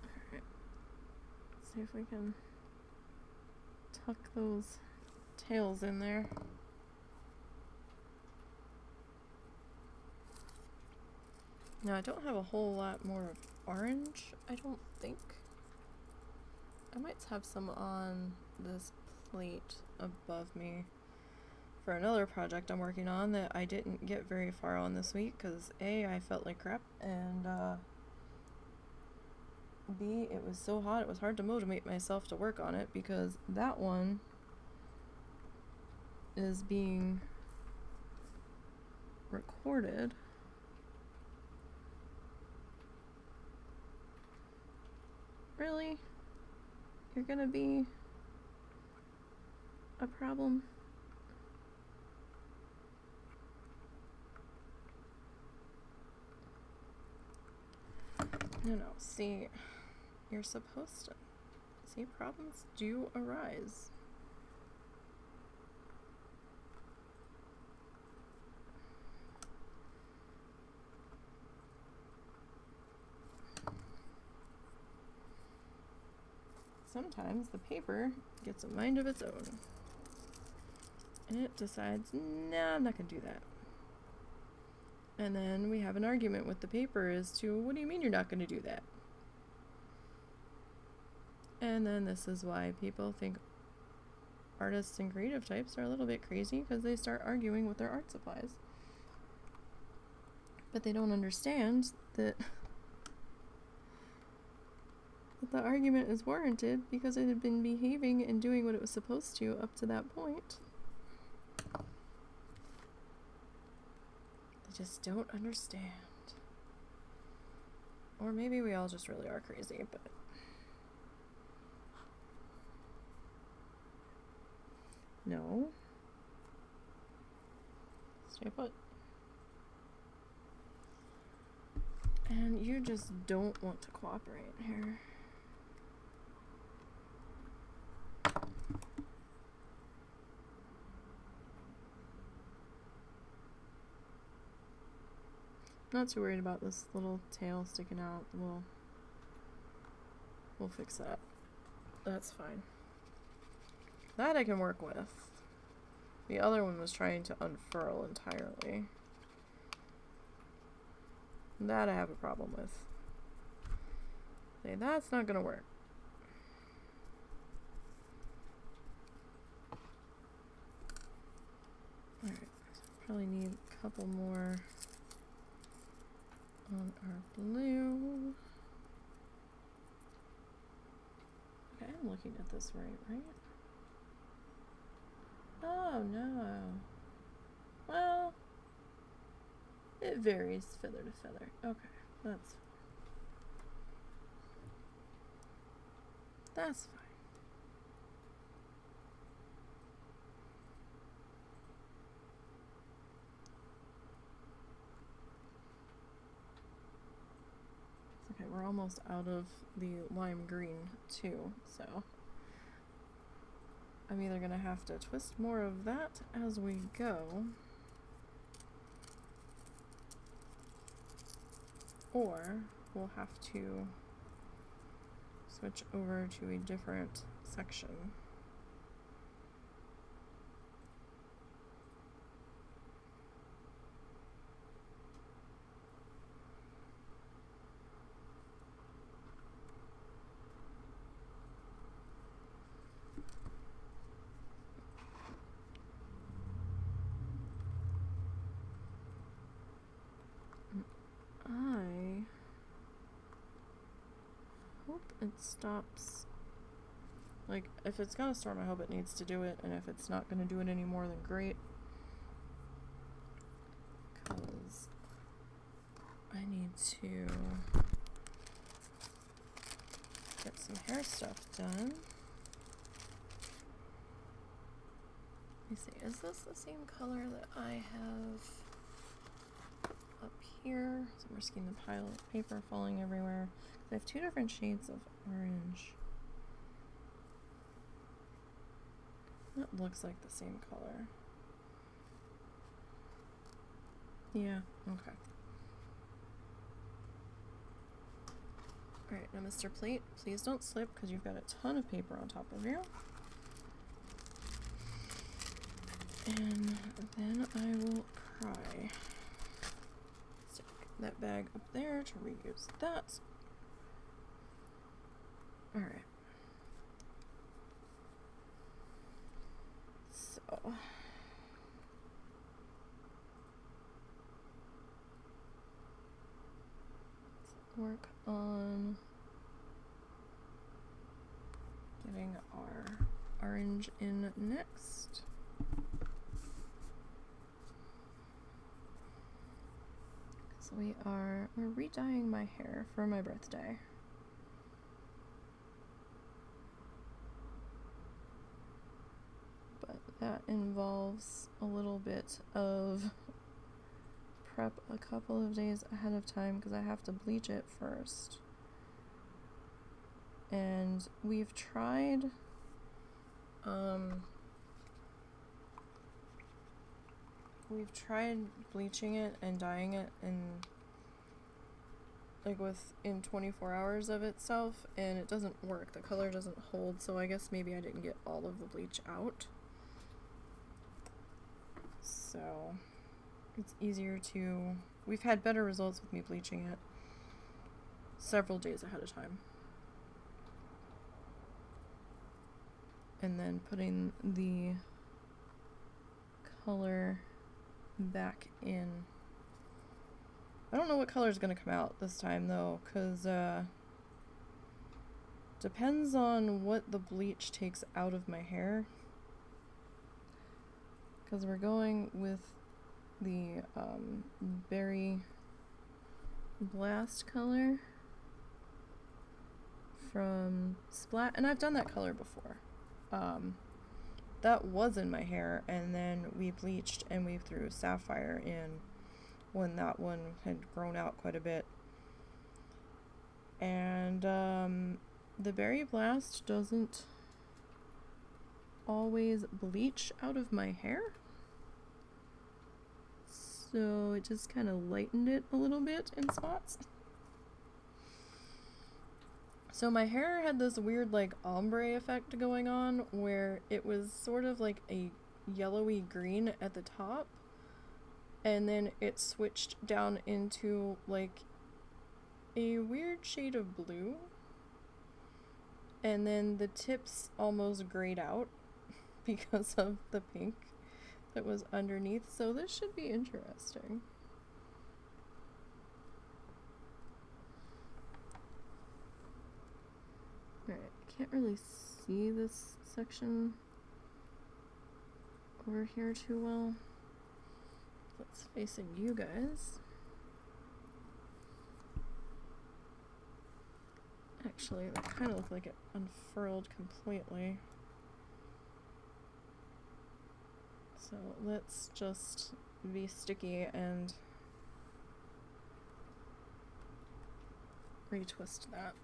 Alright. See if we can tuck those tails in there. Now, I don't have a whole lot more of orange, I don't think. I might have some on this plate above me for another project I'm working on that I didn't get very far on this week because A, I felt like crap, and B, it was so hot it was hard to motivate myself to work on it because that one is being recorded. Really? You're gonna be a problem? No, see, you're supposed to. See, problems do arise. sometimes the paper gets a mind of its own. And it decides, nah, I'm not going to do that. And then we have an argument with the paper as to, what do you mean you're not going to do that? And then this is why people think artists and creative types are a little bit crazy, because they start arguing with their art supplies. But they don't understand that the argument is warranted because it had been behaving and doing what it was supposed to up to that point. They just don't understand. Or maybe we all just really are crazy, but no. Stay put. And you just don't want to cooperate here. Not too worried about this little tail sticking out. We'll fix that. That's fine. That I can work with. The other one was trying to unfurl entirely. That I have a problem with. Say, that's not gonna work. Alright, probably need a couple more on our blue. Okay, I'm looking at this right? Oh no. Well, it varies feather to feather. Okay, that's fine. That's fine. Okay, we're almost out of the lime green too, so I'm either gonna have to twist more of that as we go, or we'll have to switch over to a different section. I hope it stops. Like, if it's gonna storm, I hope it needs to do it, and if it's not gonna do it anymore, then great. Because I need to get some hair stuff done. Let me see, is this the same color that I have up here? So I'm risking the pile of paper falling everywhere. I have two different shades of orange. That looks like the same color. Yeah, okay. Alright, now Mr. Plate, please don't slip because you've got a ton of paper on top of you. And then I will pry. Stick that bag up there to reuse that. Alright. So let's work on getting our orange in next. So we're re-dyeing my hair for my birthday. But that involves a little bit of prep a couple of days ahead of time because I have to bleach it first. And we've tried bleaching it and dyeing it like within 24 hours of itself, and it doesn't work. The color doesn't hold, so I guess maybe I didn't get all of the bleach out. So it's easier to... We've had better results with me bleaching it several days ahead of time. And then putting the color back in. I don't know what color is going to come out this time though, because depends on what the bleach takes out of my hair. Because we're going with the Berry Blast color from Splat, and I've done that color before. That was in my hair, and then we bleached and we threw Sapphire in when that one had grown out quite a bit. And the Berry Blast doesn't always bleach out of my hair, so it just kind of lightened it a little bit in spots. So my hair had this weird like ombre effect going on where it was sort of like a yellowy green at the top, and then it switched down into like a weird shade of blue, and then the tips almost grayed out because of the pink that was underneath. So this should be interesting. Alright, I can't really see this section over here too well. That's facing you guys. Actually, that kind of looked like it unfurled completely. So let's just be sticky and retwist that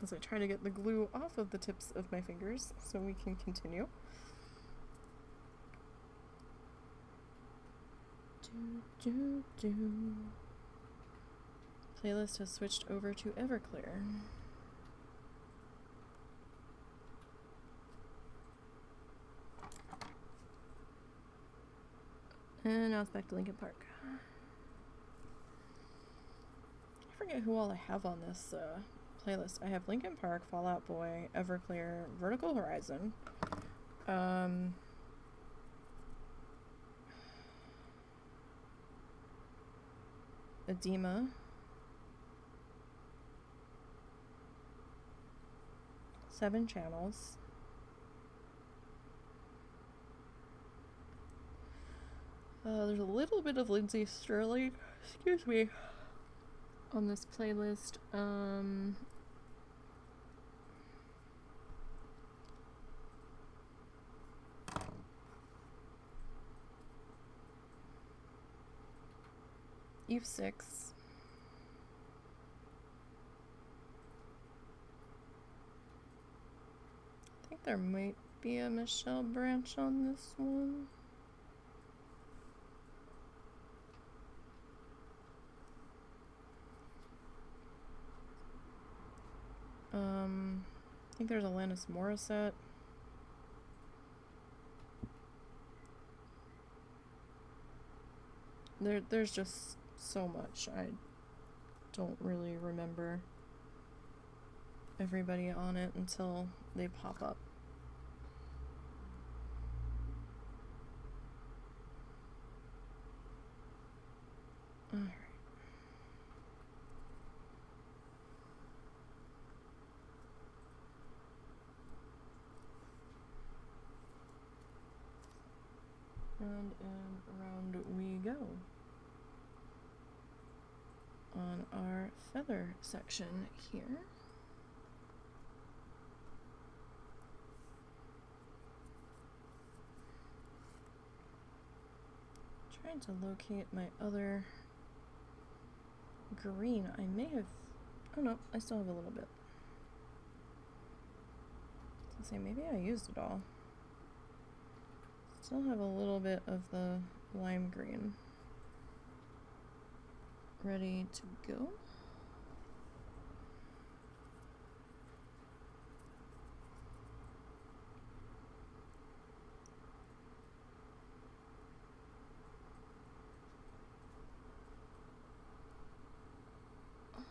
as I try to get the glue off of the tips of my fingers so we can continue. Playlist has switched over to Everclear. And now it's back to Linkin Park. I forget who all I have on this playlist. I have Linkin Park, Fall Out Boy, Everclear, Vertical Horizon, Edema, Seven Channels, there's a little bit of Lindsay Sterling, excuse me, on this playlist. Eve 6. I think there might be a Michelle Branch on this one. I think there's Alanis Morissette. There's just so much. I don't really remember everybody on it until they pop up. Alright. Round and round we go on our feather section here. Trying to locate my other green. I may have, oh no, I still have a little bit. So say maybe I used it all. Still have a little bit of the lime green. ready to go.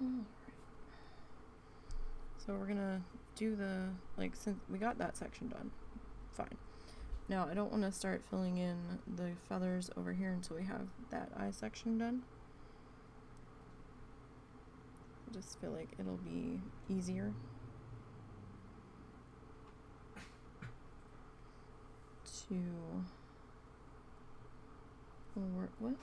Alright. So we're gonna do the, like, since we got that section done, fine. Now I don't want to start filling in the feathers over here until we have that eye section done. I just feel like it'll be easier to work with.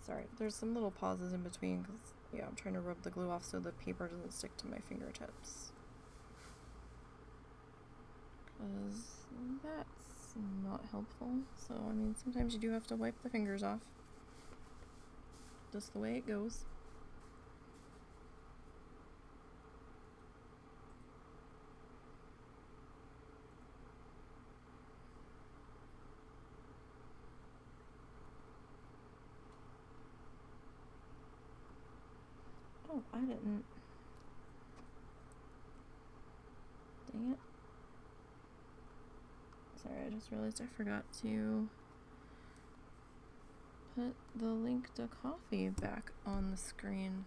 Sorry, there's some little pauses in between because, yeah, I'm trying to rub the glue off so the paper doesn't stick to my fingertips. Because that's not helpful. So, I mean, sometimes you do have to wipe the fingers off. Just the way it goes. Oh, I didn't. Dang it. Sorry, I just realized I forgot to put the link to Kofi back on the screen.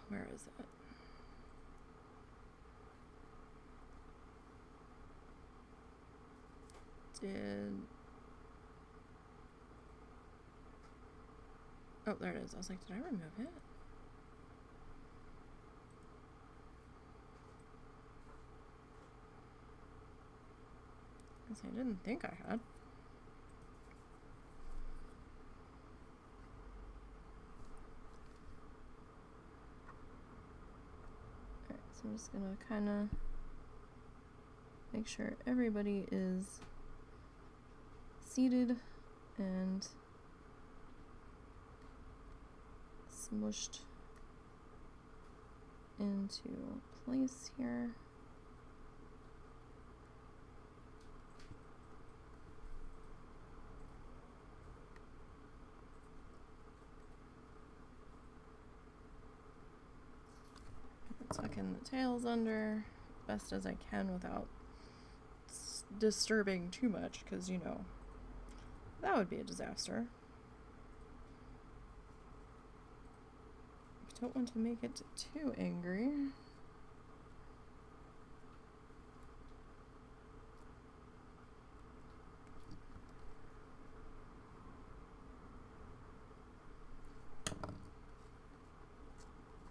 Where is it? Oh, there it is. I was like, did I remove it? I didn't think I had. Alright, so I'm just gonna kind of make sure everybody is seated and smushed into place here. Tucking the tails under best as I can without disturbing too much, because, you know, that would be a disaster. I don't want to make it too angry.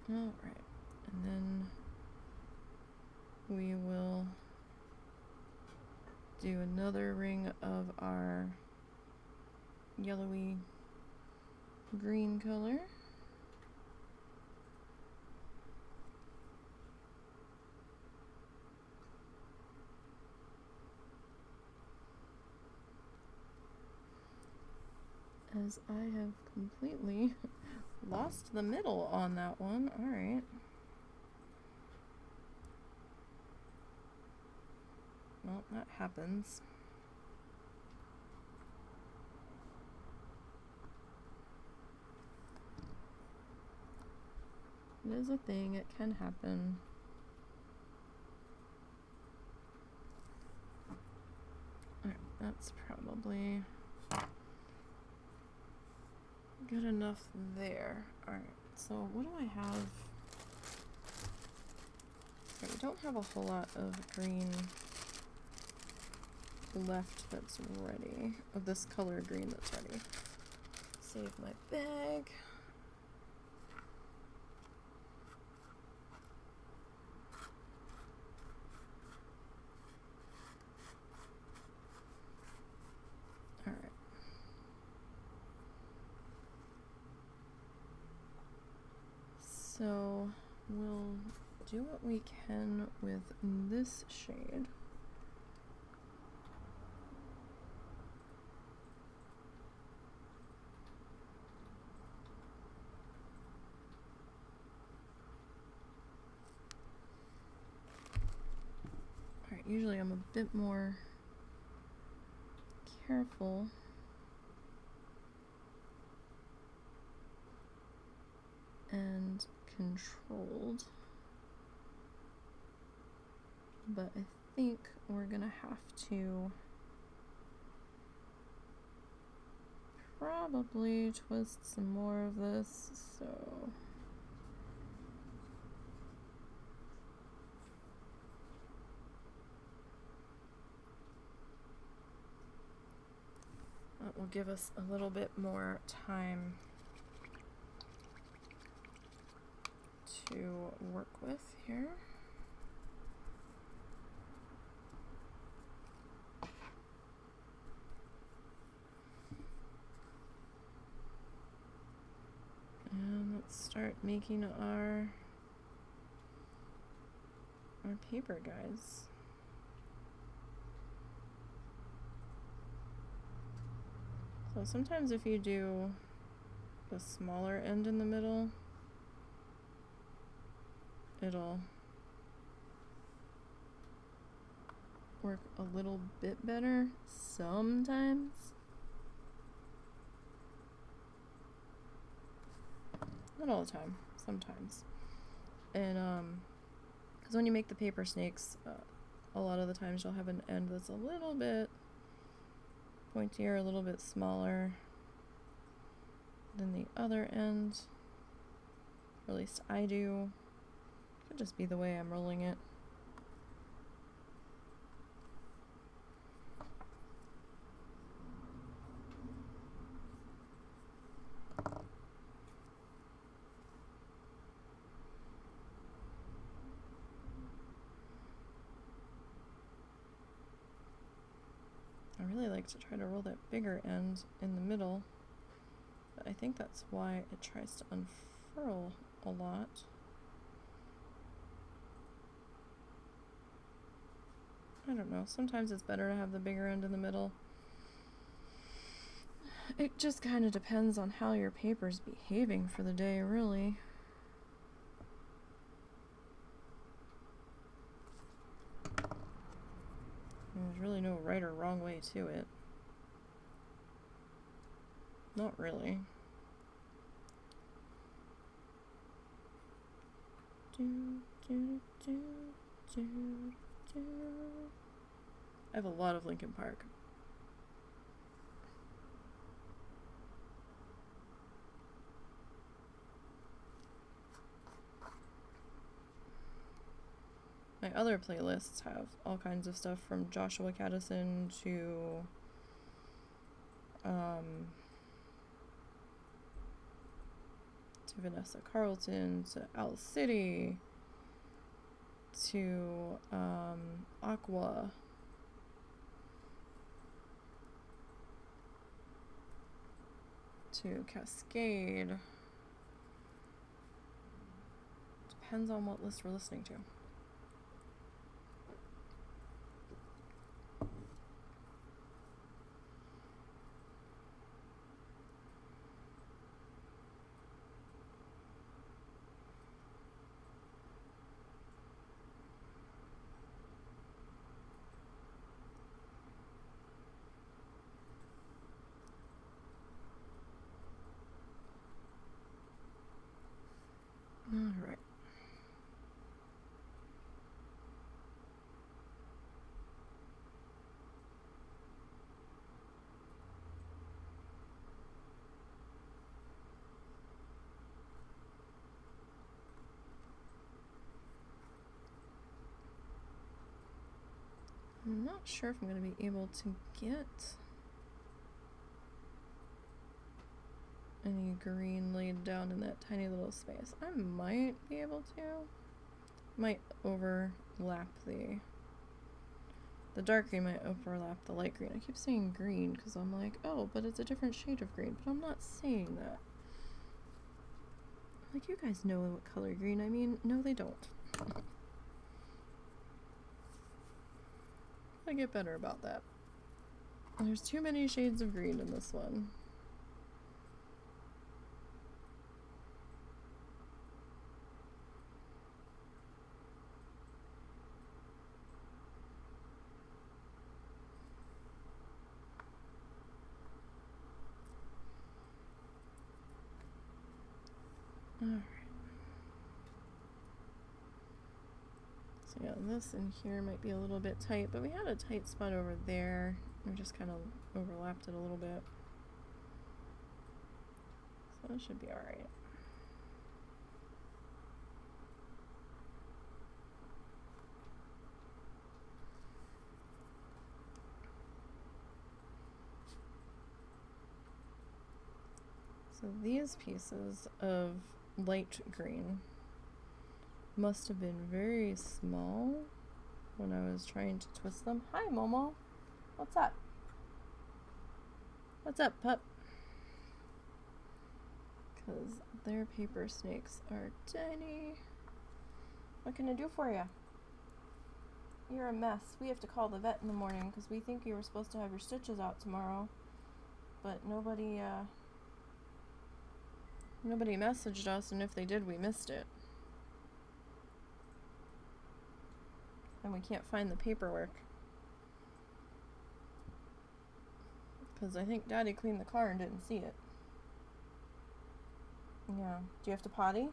All right. And then we will do another ring of our yellowy green color. As I have completely lost the middle on that one. All right. Well, that happens. It is a thing, it can happen. Alright, that's probably good enough there. Alright, so what do I have? Okay, we don't have a whole lot of green left that's ready, of this color green that's ready. Save my bag. All right. So we'll do what we can with this shade. usually I'm a bit more careful. And controlled. But I think we're gonna have to probably twist some more of this, so that will give us a little bit more time to work with here. And let's start making our paper, guys. So sometimes if you do the smaller end in the middle, it'll work a little bit better sometimes. Not all the time, sometimes. And because when you make the paper snakes, a lot of the times you'll have an end that's a little bit pointier, a little bit smaller than the other end. Or at least I do. Could just be the way I'm rolling it. I really like to try to roll that bigger end in the middle, but I think that's why it tries to unfurl a lot. I don't know, sometimes it's better to have the bigger end in the middle. It just kind of depends on how your paper's behaving for the day, really. There's really no right or wrong way to it. Not really. I have a lot of Linkin Park. My other playlists have all kinds of stuff from Joshua Caddison to Vanessa Carlton to Owl City to Aqua to Cascade. Depends on what list we're listening to. All right. I'm not sure if I'm going to be able to get any green laid down in that tiny little space. I might be able to. Might overlap the dark green might overlap the light green. I keep saying green because I'm like, oh, but it's a different shade of green. But I'm not saying that. Like, you guys know what color green I mean. No, they don't. I get better about that. There's too many shades of green in this one. So yeah, this in here might be a little bit tight, but we had a tight spot over there. We just kind of overlapped it a little bit. So it should be alright. So these pieces of light green must have been very small when I was trying to twist them. Hi, Momo. What's up? What's up, pup? Because their paper snakes are tiny. What can I do for you? You're a mess. We have to call the vet in the morning because we think you were supposed to have your stitches out tomorrow. But nobody messaged us, and if they did, we missed it. And we can't find the paperwork. Because I think Daddy cleaned the car and didn't see it. Yeah. Do you have to potty?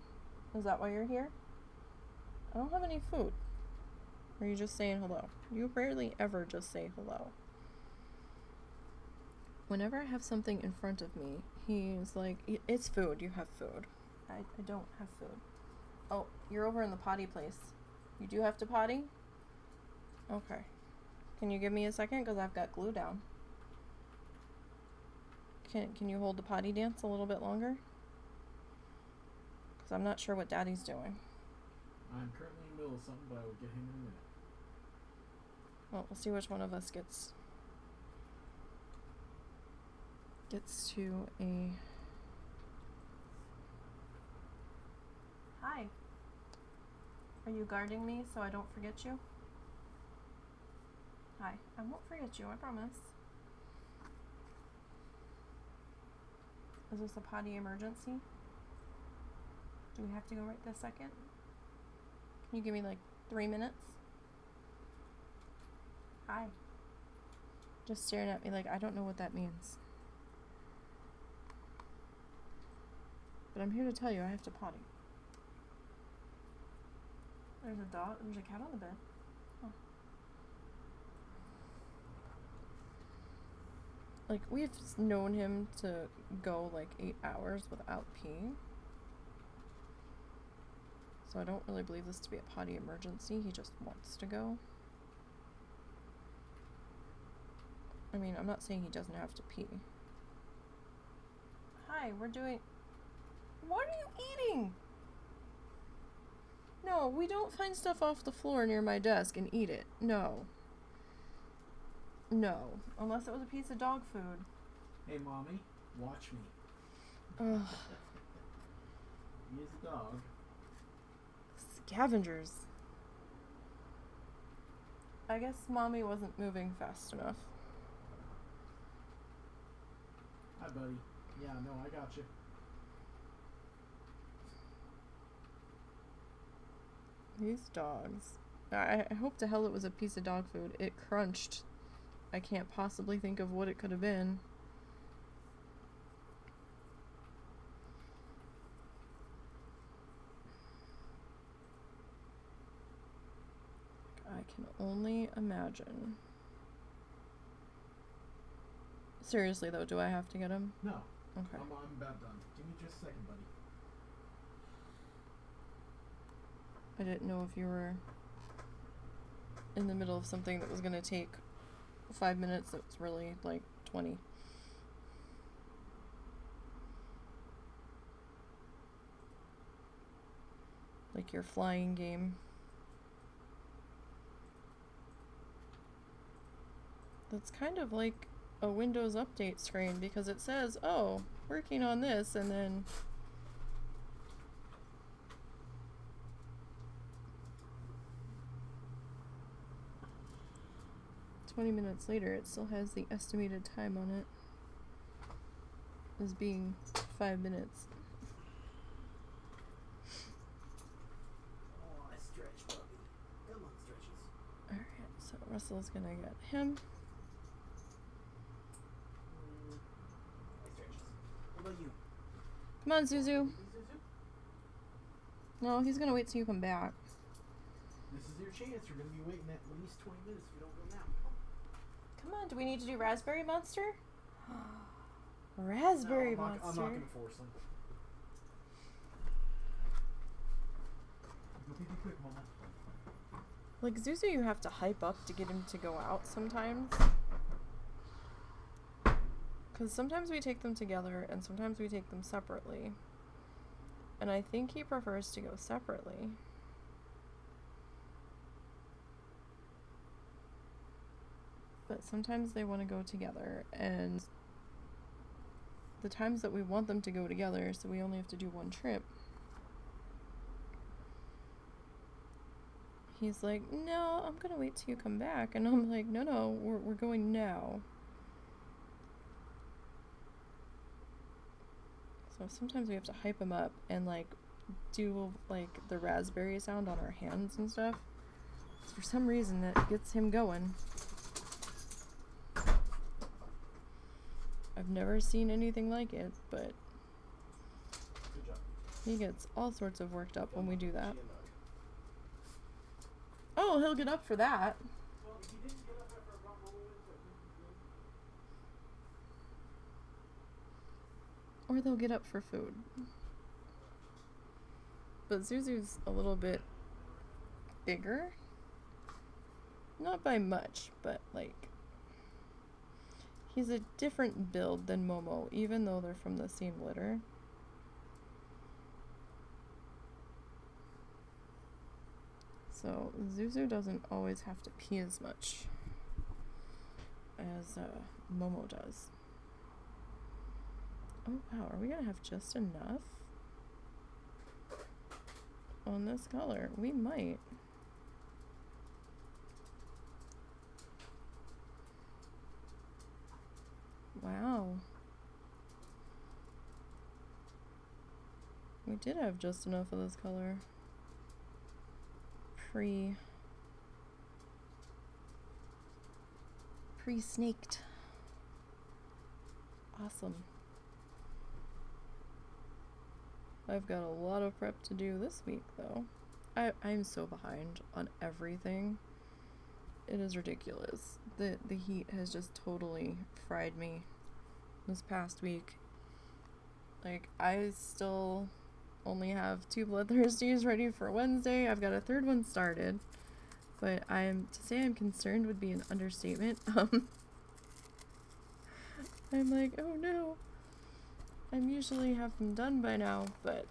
Is that why you're here? I don't have any food. Or are you just saying hello? You rarely ever just say hello. Whenever I have something in front of me, he's like, it's food, you have food. I don't have food. Oh, you're over in the potty place. You do have to potty? Okay. Can you give me a second? Because I've got glue down. Can you hold the potty dance a little bit longer? Because I'm not sure what Daddy's doing. I'm currently in the middle of something, but I will get him in a minute. Well, we'll see which one of us gets to a... Hi. Are you guarding me so I don't forget you? Hi. I won't forget you, I promise. Is this a potty emergency? Do we have to go right this second? Can you give me like 3 minutes? Hi. Just staring at me like I don't know what that means. But I'm here to tell you I have to potty. There's a dog. There's a cat on the bed. Oh. Like, we've known him to go like 8 hours without peeing. So I don't really believe this to be a potty emergency. He just wants to go. I mean, I'm not saying he doesn't have to pee. Hi, we're doing... What are you eating? No, we don't find stuff off the floor near my desk and eat it. No. No. Unless it was a piece of dog food. Hey, Mommy, watch me. Ugh. He is a dog. Scavengers. I guess Mommy wasn't moving fast enough. Hi, buddy. Yeah, no, I got you. These dogs. I hope to hell it was a piece of dog food. It crunched. I can't possibly think of what it could have been. I can only imagine. Seriously though, do I have to get him? No. Okay. I'm about done. Give me just a second, buddy. I didn't know if you were in the middle of something that was going to take 5 minutes. It's really like 20. Like your flying game. That's kind of like a Windows update screen because it says, oh, working on this, and then 20 minutes later, it still has the estimated time on it as being 5 minutes. Oh, I stretch, puppy. Come on, stretches. Alright, so Russell's gonna get him. I stretches. What about you? Come on, Zuzu. Zuzu? No, he's gonna wait till you come back. This is your chance. You're going to be waiting at least 20 minutes if you don't go now. Come on, do we need to do Raspberry Monster? Raspberry No, Monster. I'm not going to force them. Go pee quick, Mama. Like Zuzu, you have to hype up to get him to go out sometimes. Because sometimes we take them together and sometimes we take them separately. And I think he prefers to go separately. But sometimes they want to go together, and the times that we want them to go together, so we only have to do one trip, he's like, no, I'm gonna wait till you come back. And I'm like, no, we're going now. So sometimes we have to hype him up and like do like the raspberry sound on our hands and stuff. For some reason that gets him going. I've never seen anything like it, but Good job. he gets all sorts of worked up when we do that. Oh, he'll get up for that. Well, if you didn't get up after I brought Mama in, Or they'll get up for food. But Zuzu's a little bit bigger. Not by much, but like he's a different build than Momo, even though they're from the same litter. So Zuzu doesn't always have to pee as much as Momo does. Oh wow, are we gonna have just enough on this color? We might. Wow. We did have just enough of this color. Pre-snaked. Awesome. I've got a lot of prep to do this week though. I'm so behind on everything. It is ridiculous. The heat has just totally fried me this past week. Like, I still only have 2 bloodthirsties ready for Wednesday. I've got a 3rd one started, but to say I'm concerned would be an understatement. I'm like, oh no. I usually have them done by now, but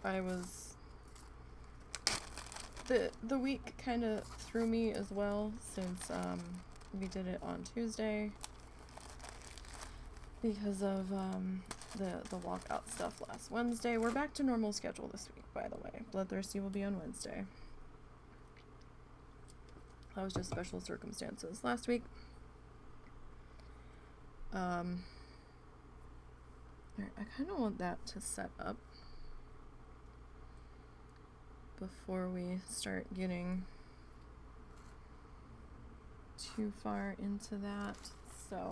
I was the week kind of threw me as well, since we did it on Tuesday because of the walkout stuff last Wednesday. We're back to normal schedule this week, by the way. Bloodthirsty will be on Wednesday. That was just special circumstances last week. I kind of want that to set up before we start getting too far into that. So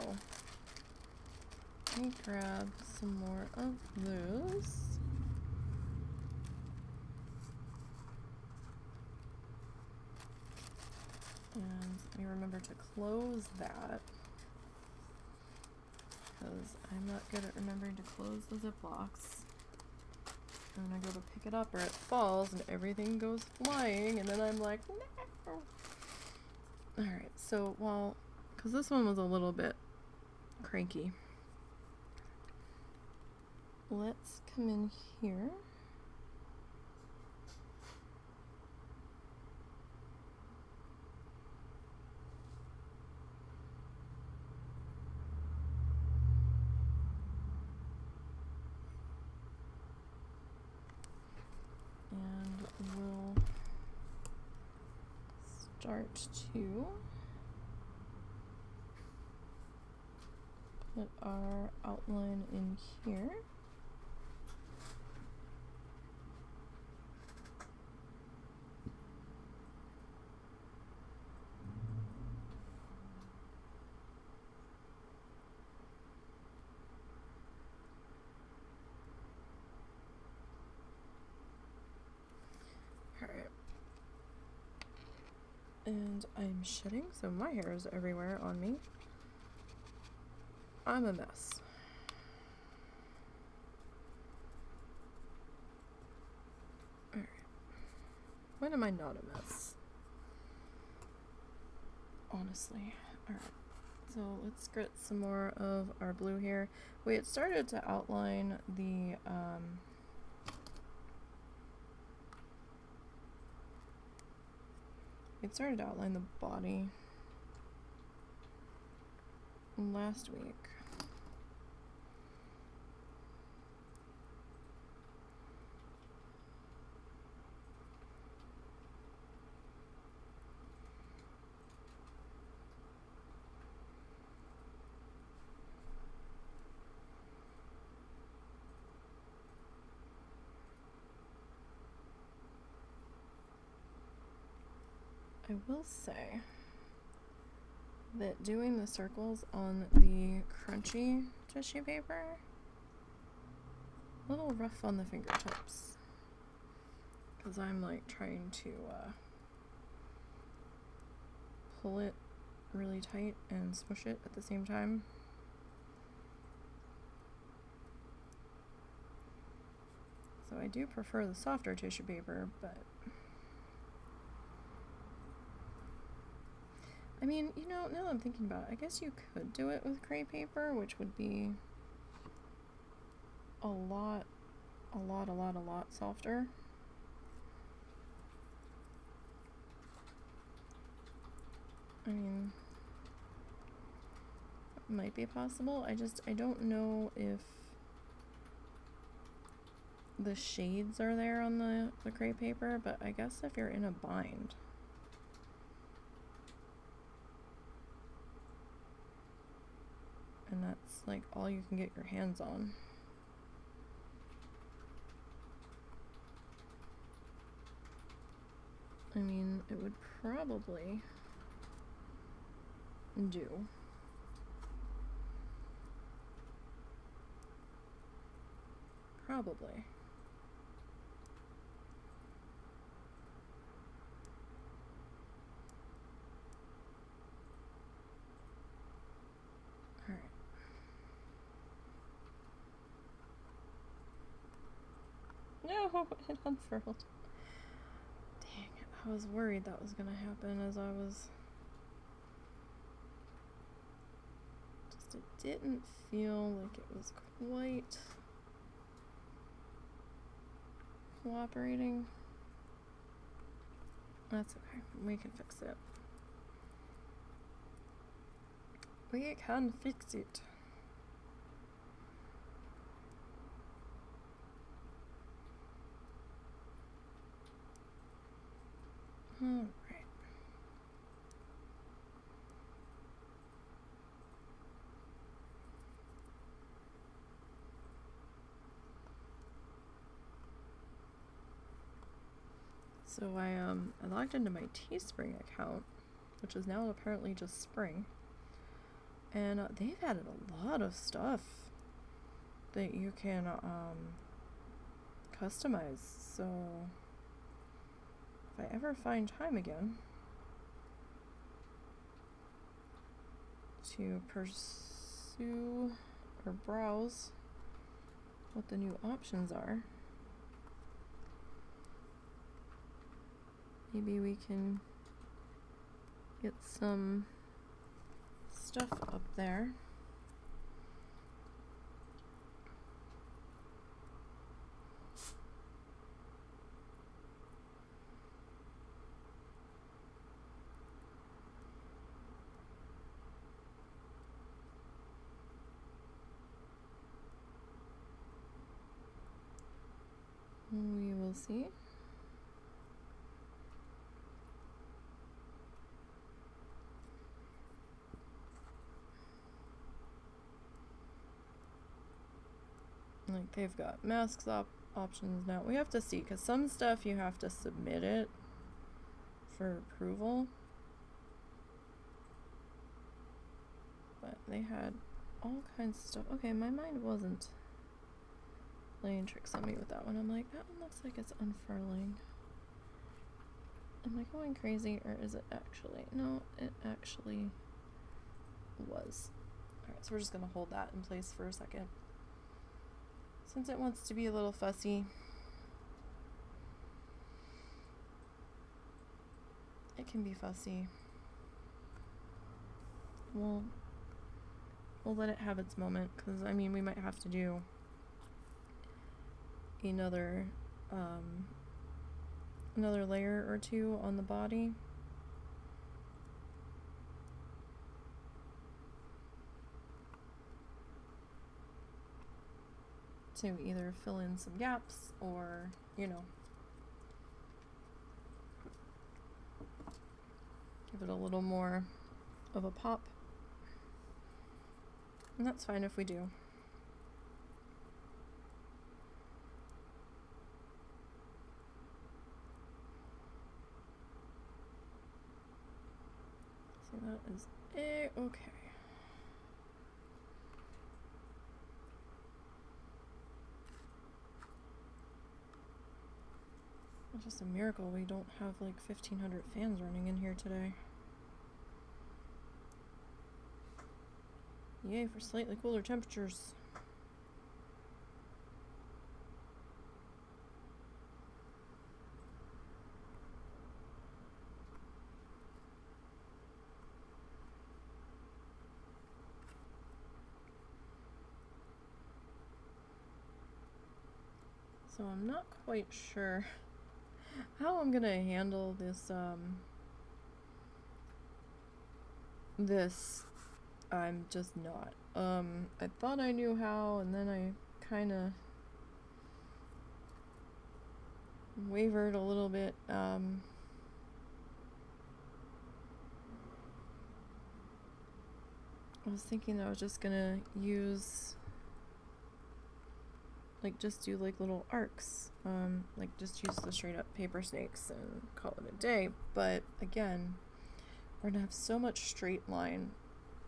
let me grab some more of those. And let me remember to close that, because I'm not good at remembering to close the Ziplocs. And then I go to pick it up or it falls and everything goes flying, and then I'm like, no. Alright, so because this one was a little bit cranky, let's come in here. And we'll start to put our outline in here. Alright, And I'm shitting, so my hair is everywhere on me. I'm a mess. Alright. When am I not a mess? Honestly. Alright. So let's grit some more of our blue here. We had started to outline the body last week. I will say that doing the circles on the crunchy tissue paper, a little rough on the fingertips, because I'm like trying to pull it really tight and smush it at the same time. So I do prefer the softer tissue paper, but I mean, you know, now that I'm thinking about it, I guess you could do it with crepe paper, which would be a lot softer. I mean, it might be possible. I don't know if the shades are there on the crepe paper, but I guess if you're in a bind, and that's like all you can get your hands on. I mean, it would probably do. Probably. No, it unfurled. Dang, I was worried that was gonna happen as I was... Just, it didn't feel like it was quite cooperating. That's okay, we can fix it. We can fix it. Alright. So I logged into my Teespring account, which is now apparently just Spring, and they've added a lot of stuff that you can customize. So if I ever find time again to pursue or browse what the new options are, maybe we can get some stuff up there. We will see. Like, they've got masks options now. We have to see, because some stuff you have to submit it for approval. But they had all kinds of stuff. Okay, my mind wasn't playing tricks on me with that one. I'm like, that one looks like it's unfurling. Am I going crazy, or is it actually? No, it actually was. Alright, so we're just going to hold that in place for a second. Since it wants to be a little fussy, it can be fussy. We'll let it have its moment, because, I mean, we might have to do another layer or two on the body. To either fill in some gaps or, you know, give it a little more of a pop. And that's fine if we do. So that is okay. It's just a miracle we don't have like 1,500 fans running in here today. Yay for slightly cooler temperatures. So I'm not quite sure how I'm gonna handle this, I'm just not. I thought I knew how, and then I kinda wavered a little bit. I was thinking I was just gonna use, like, just do like little arcs, like just use the straight up paper snakes and call it a day. But again, we're gonna have so much straight line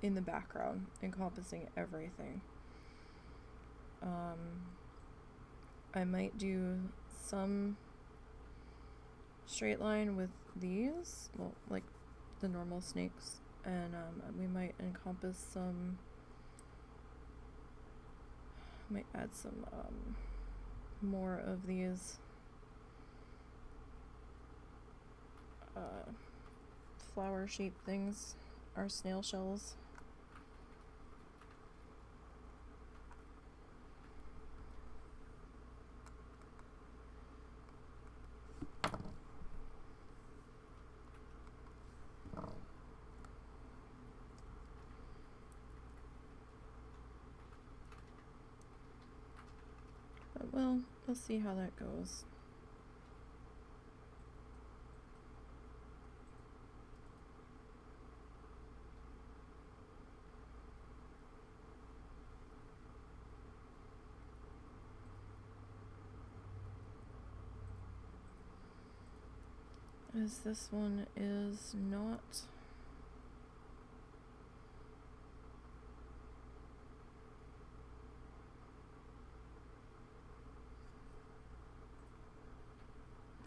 in the background encompassing everything. I might do some straight line with these, well, like the normal snakes, and we might encompass some, might add some more of these flower shaped things, our snail shells. But we'll see how that goes. As this one is not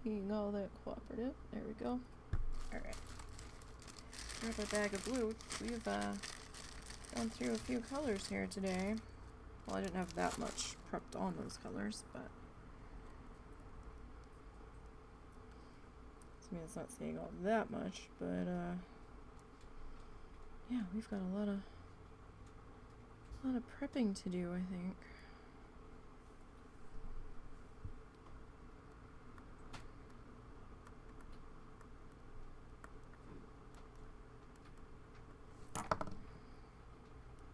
being all that cooperative. There we go. Alright. Grab our bag of blue. We've gone through a few colors here today. Well, I didn't have that much prepped on those colors, but I mean, it's not saying all that much, but yeah, we've got a lot of prepping to do, I think.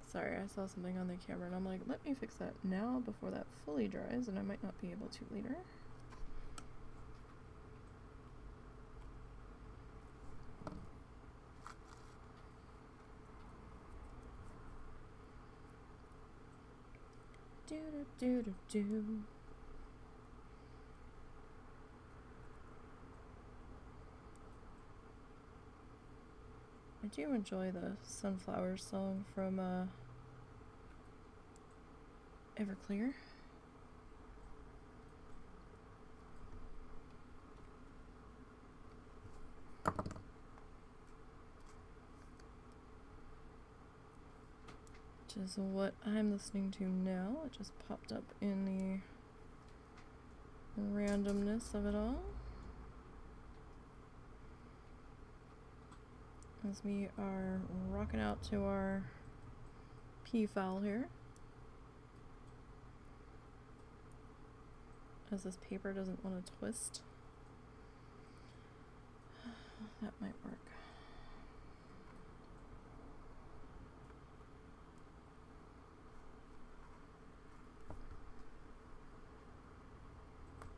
Sorry, I saw something on the camera and I'm like, let me fix that now before that fully dries, and I might not be able to later. Do. I do enjoy the Sunflower song from Everclear. which is what I'm listening to now. It just popped up in the randomness of it all. As we are rocking out to our Peafowl here. As this paper doesn't want to twist. That might work.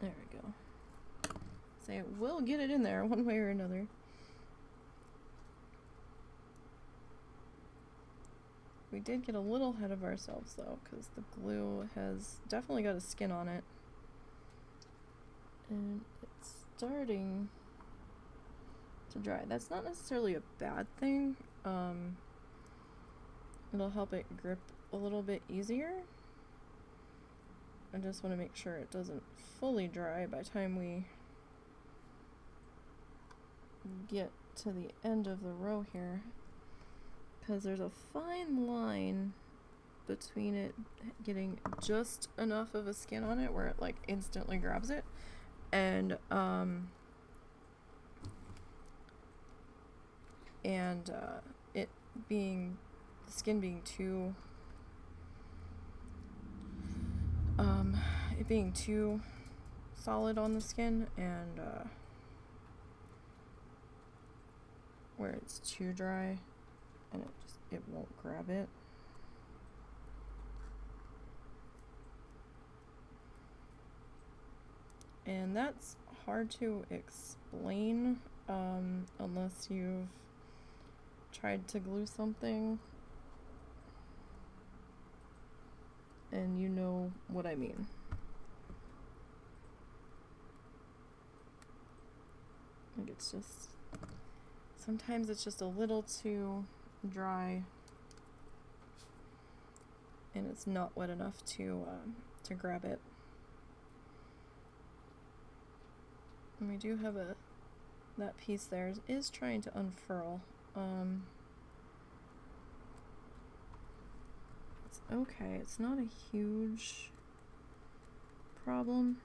There we go. Say it will get it in there one way or another. We did get a little ahead of ourselves though, because the glue has definitely got a skin on it. And it's starting to dry. That's not necessarily a bad thing. It'll help it grip a little bit easier. I just want to make sure it doesn't fully dry by the time we get to the end of the row here, because there's a fine line between it getting just enough of a skin on it where it like instantly grabs it, and it being, the skin being too it being too solid on the skin, and where it's too dry and it won't grab it. And that's hard to explain unless you've tried to glue something and you know what I mean. Like, it's just, sometimes it's just a little too dry and it's not wet enough to grab it. And we do have that piece there is trying to unfurl. It's okay, it's not a huge problem,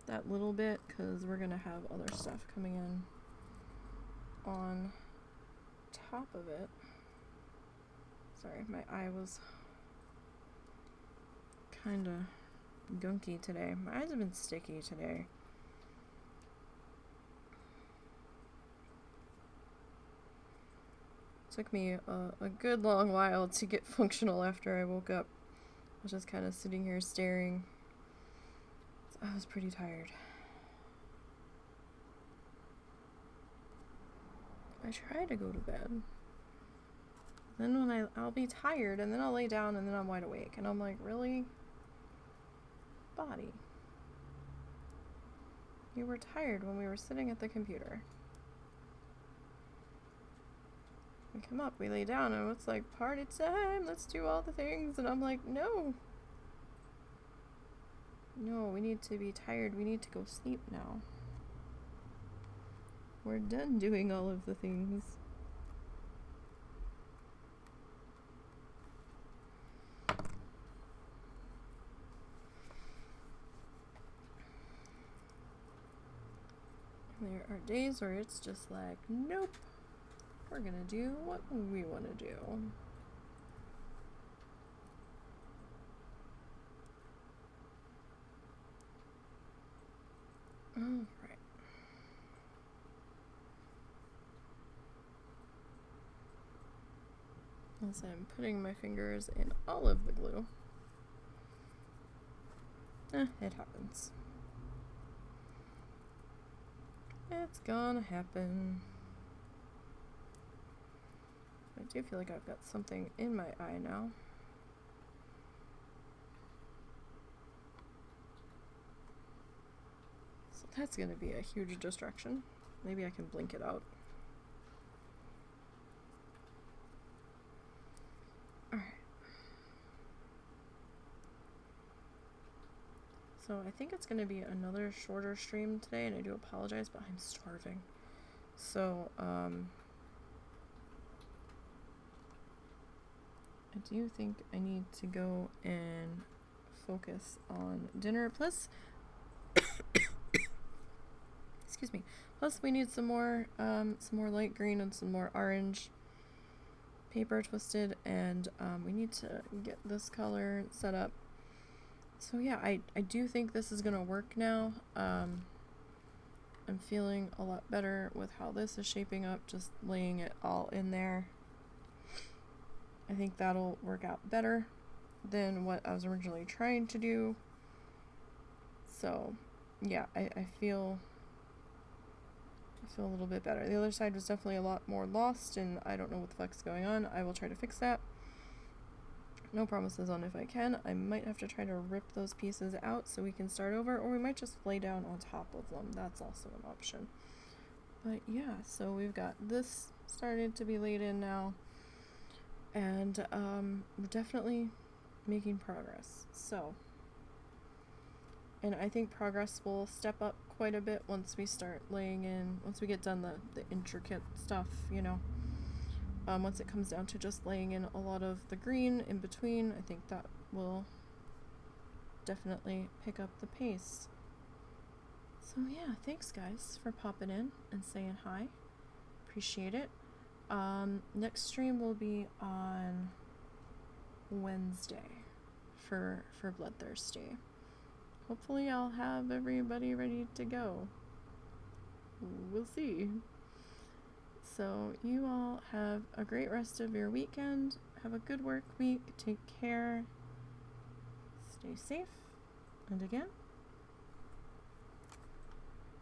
that little bit, because we're gonna have other stuff coming in on top of it. Sorry, my eye was kind of gunky today. My eyes have been sticky today. Took me a good long while to get functional after I woke up. I was just kind of sitting here staring. I was pretty tired. I try to go to bed. Then when I'll be tired, and then I'll lay down, and then I'm wide awake. And I'm like, really? Body. You were tired when we were sitting at the computer. We come up, we lay down, and it's like, party time, let's do all the things. And I'm like, no. No, we need to be tired. We need to go sleep now. We're done doing all of the things. And there are days where it's just like, nope. We're gonna do what we want to do. All right. As I'm putting my fingers in all of the glue. It happens. It's gonna happen. I do feel like I've got something in my eye now. So that's going to be a huge distraction. Maybe I can blink it out. Alright. So I think it's going to be another shorter stream today, and I do apologize, but I'm starving. So, I do think I need to go and focus on dinner. Plus, excuse me. Plus, we need some more light green and some more orange paper twisted, and we need to get this color set up. So yeah, I do think this is gonna work now. I'm feeling a lot better with how this is shaping up, just laying it all in there. I think that'll work out better than what I was originally trying to do. So yeah, I feel a little bit better. The other side was definitely a lot more lost, and I don't know what the fuck's going on. I will try to fix that. No promises on if I can. I might have to try to rip those pieces out so we can start over, or we might just lay down on top of them. That's also an option. But yeah, so we've got this started to be laid in now, and we're definitely making progress. So, and I think progress will step up quite a bit once we start laying in, once we get done the intricate stuff, you know. Once it comes down to just laying in a lot of the green in between, I think that will definitely pick up the pace. So yeah, thanks guys for popping in and saying hi. Appreciate it. Next stream will be on Wednesday for Bloodthirsty. Hopefully I'll have everybody ready to go. We'll see. So you all have a great rest of your weekend. Have a good work week. Take care. Stay safe. And again,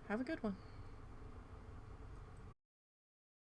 have a good one.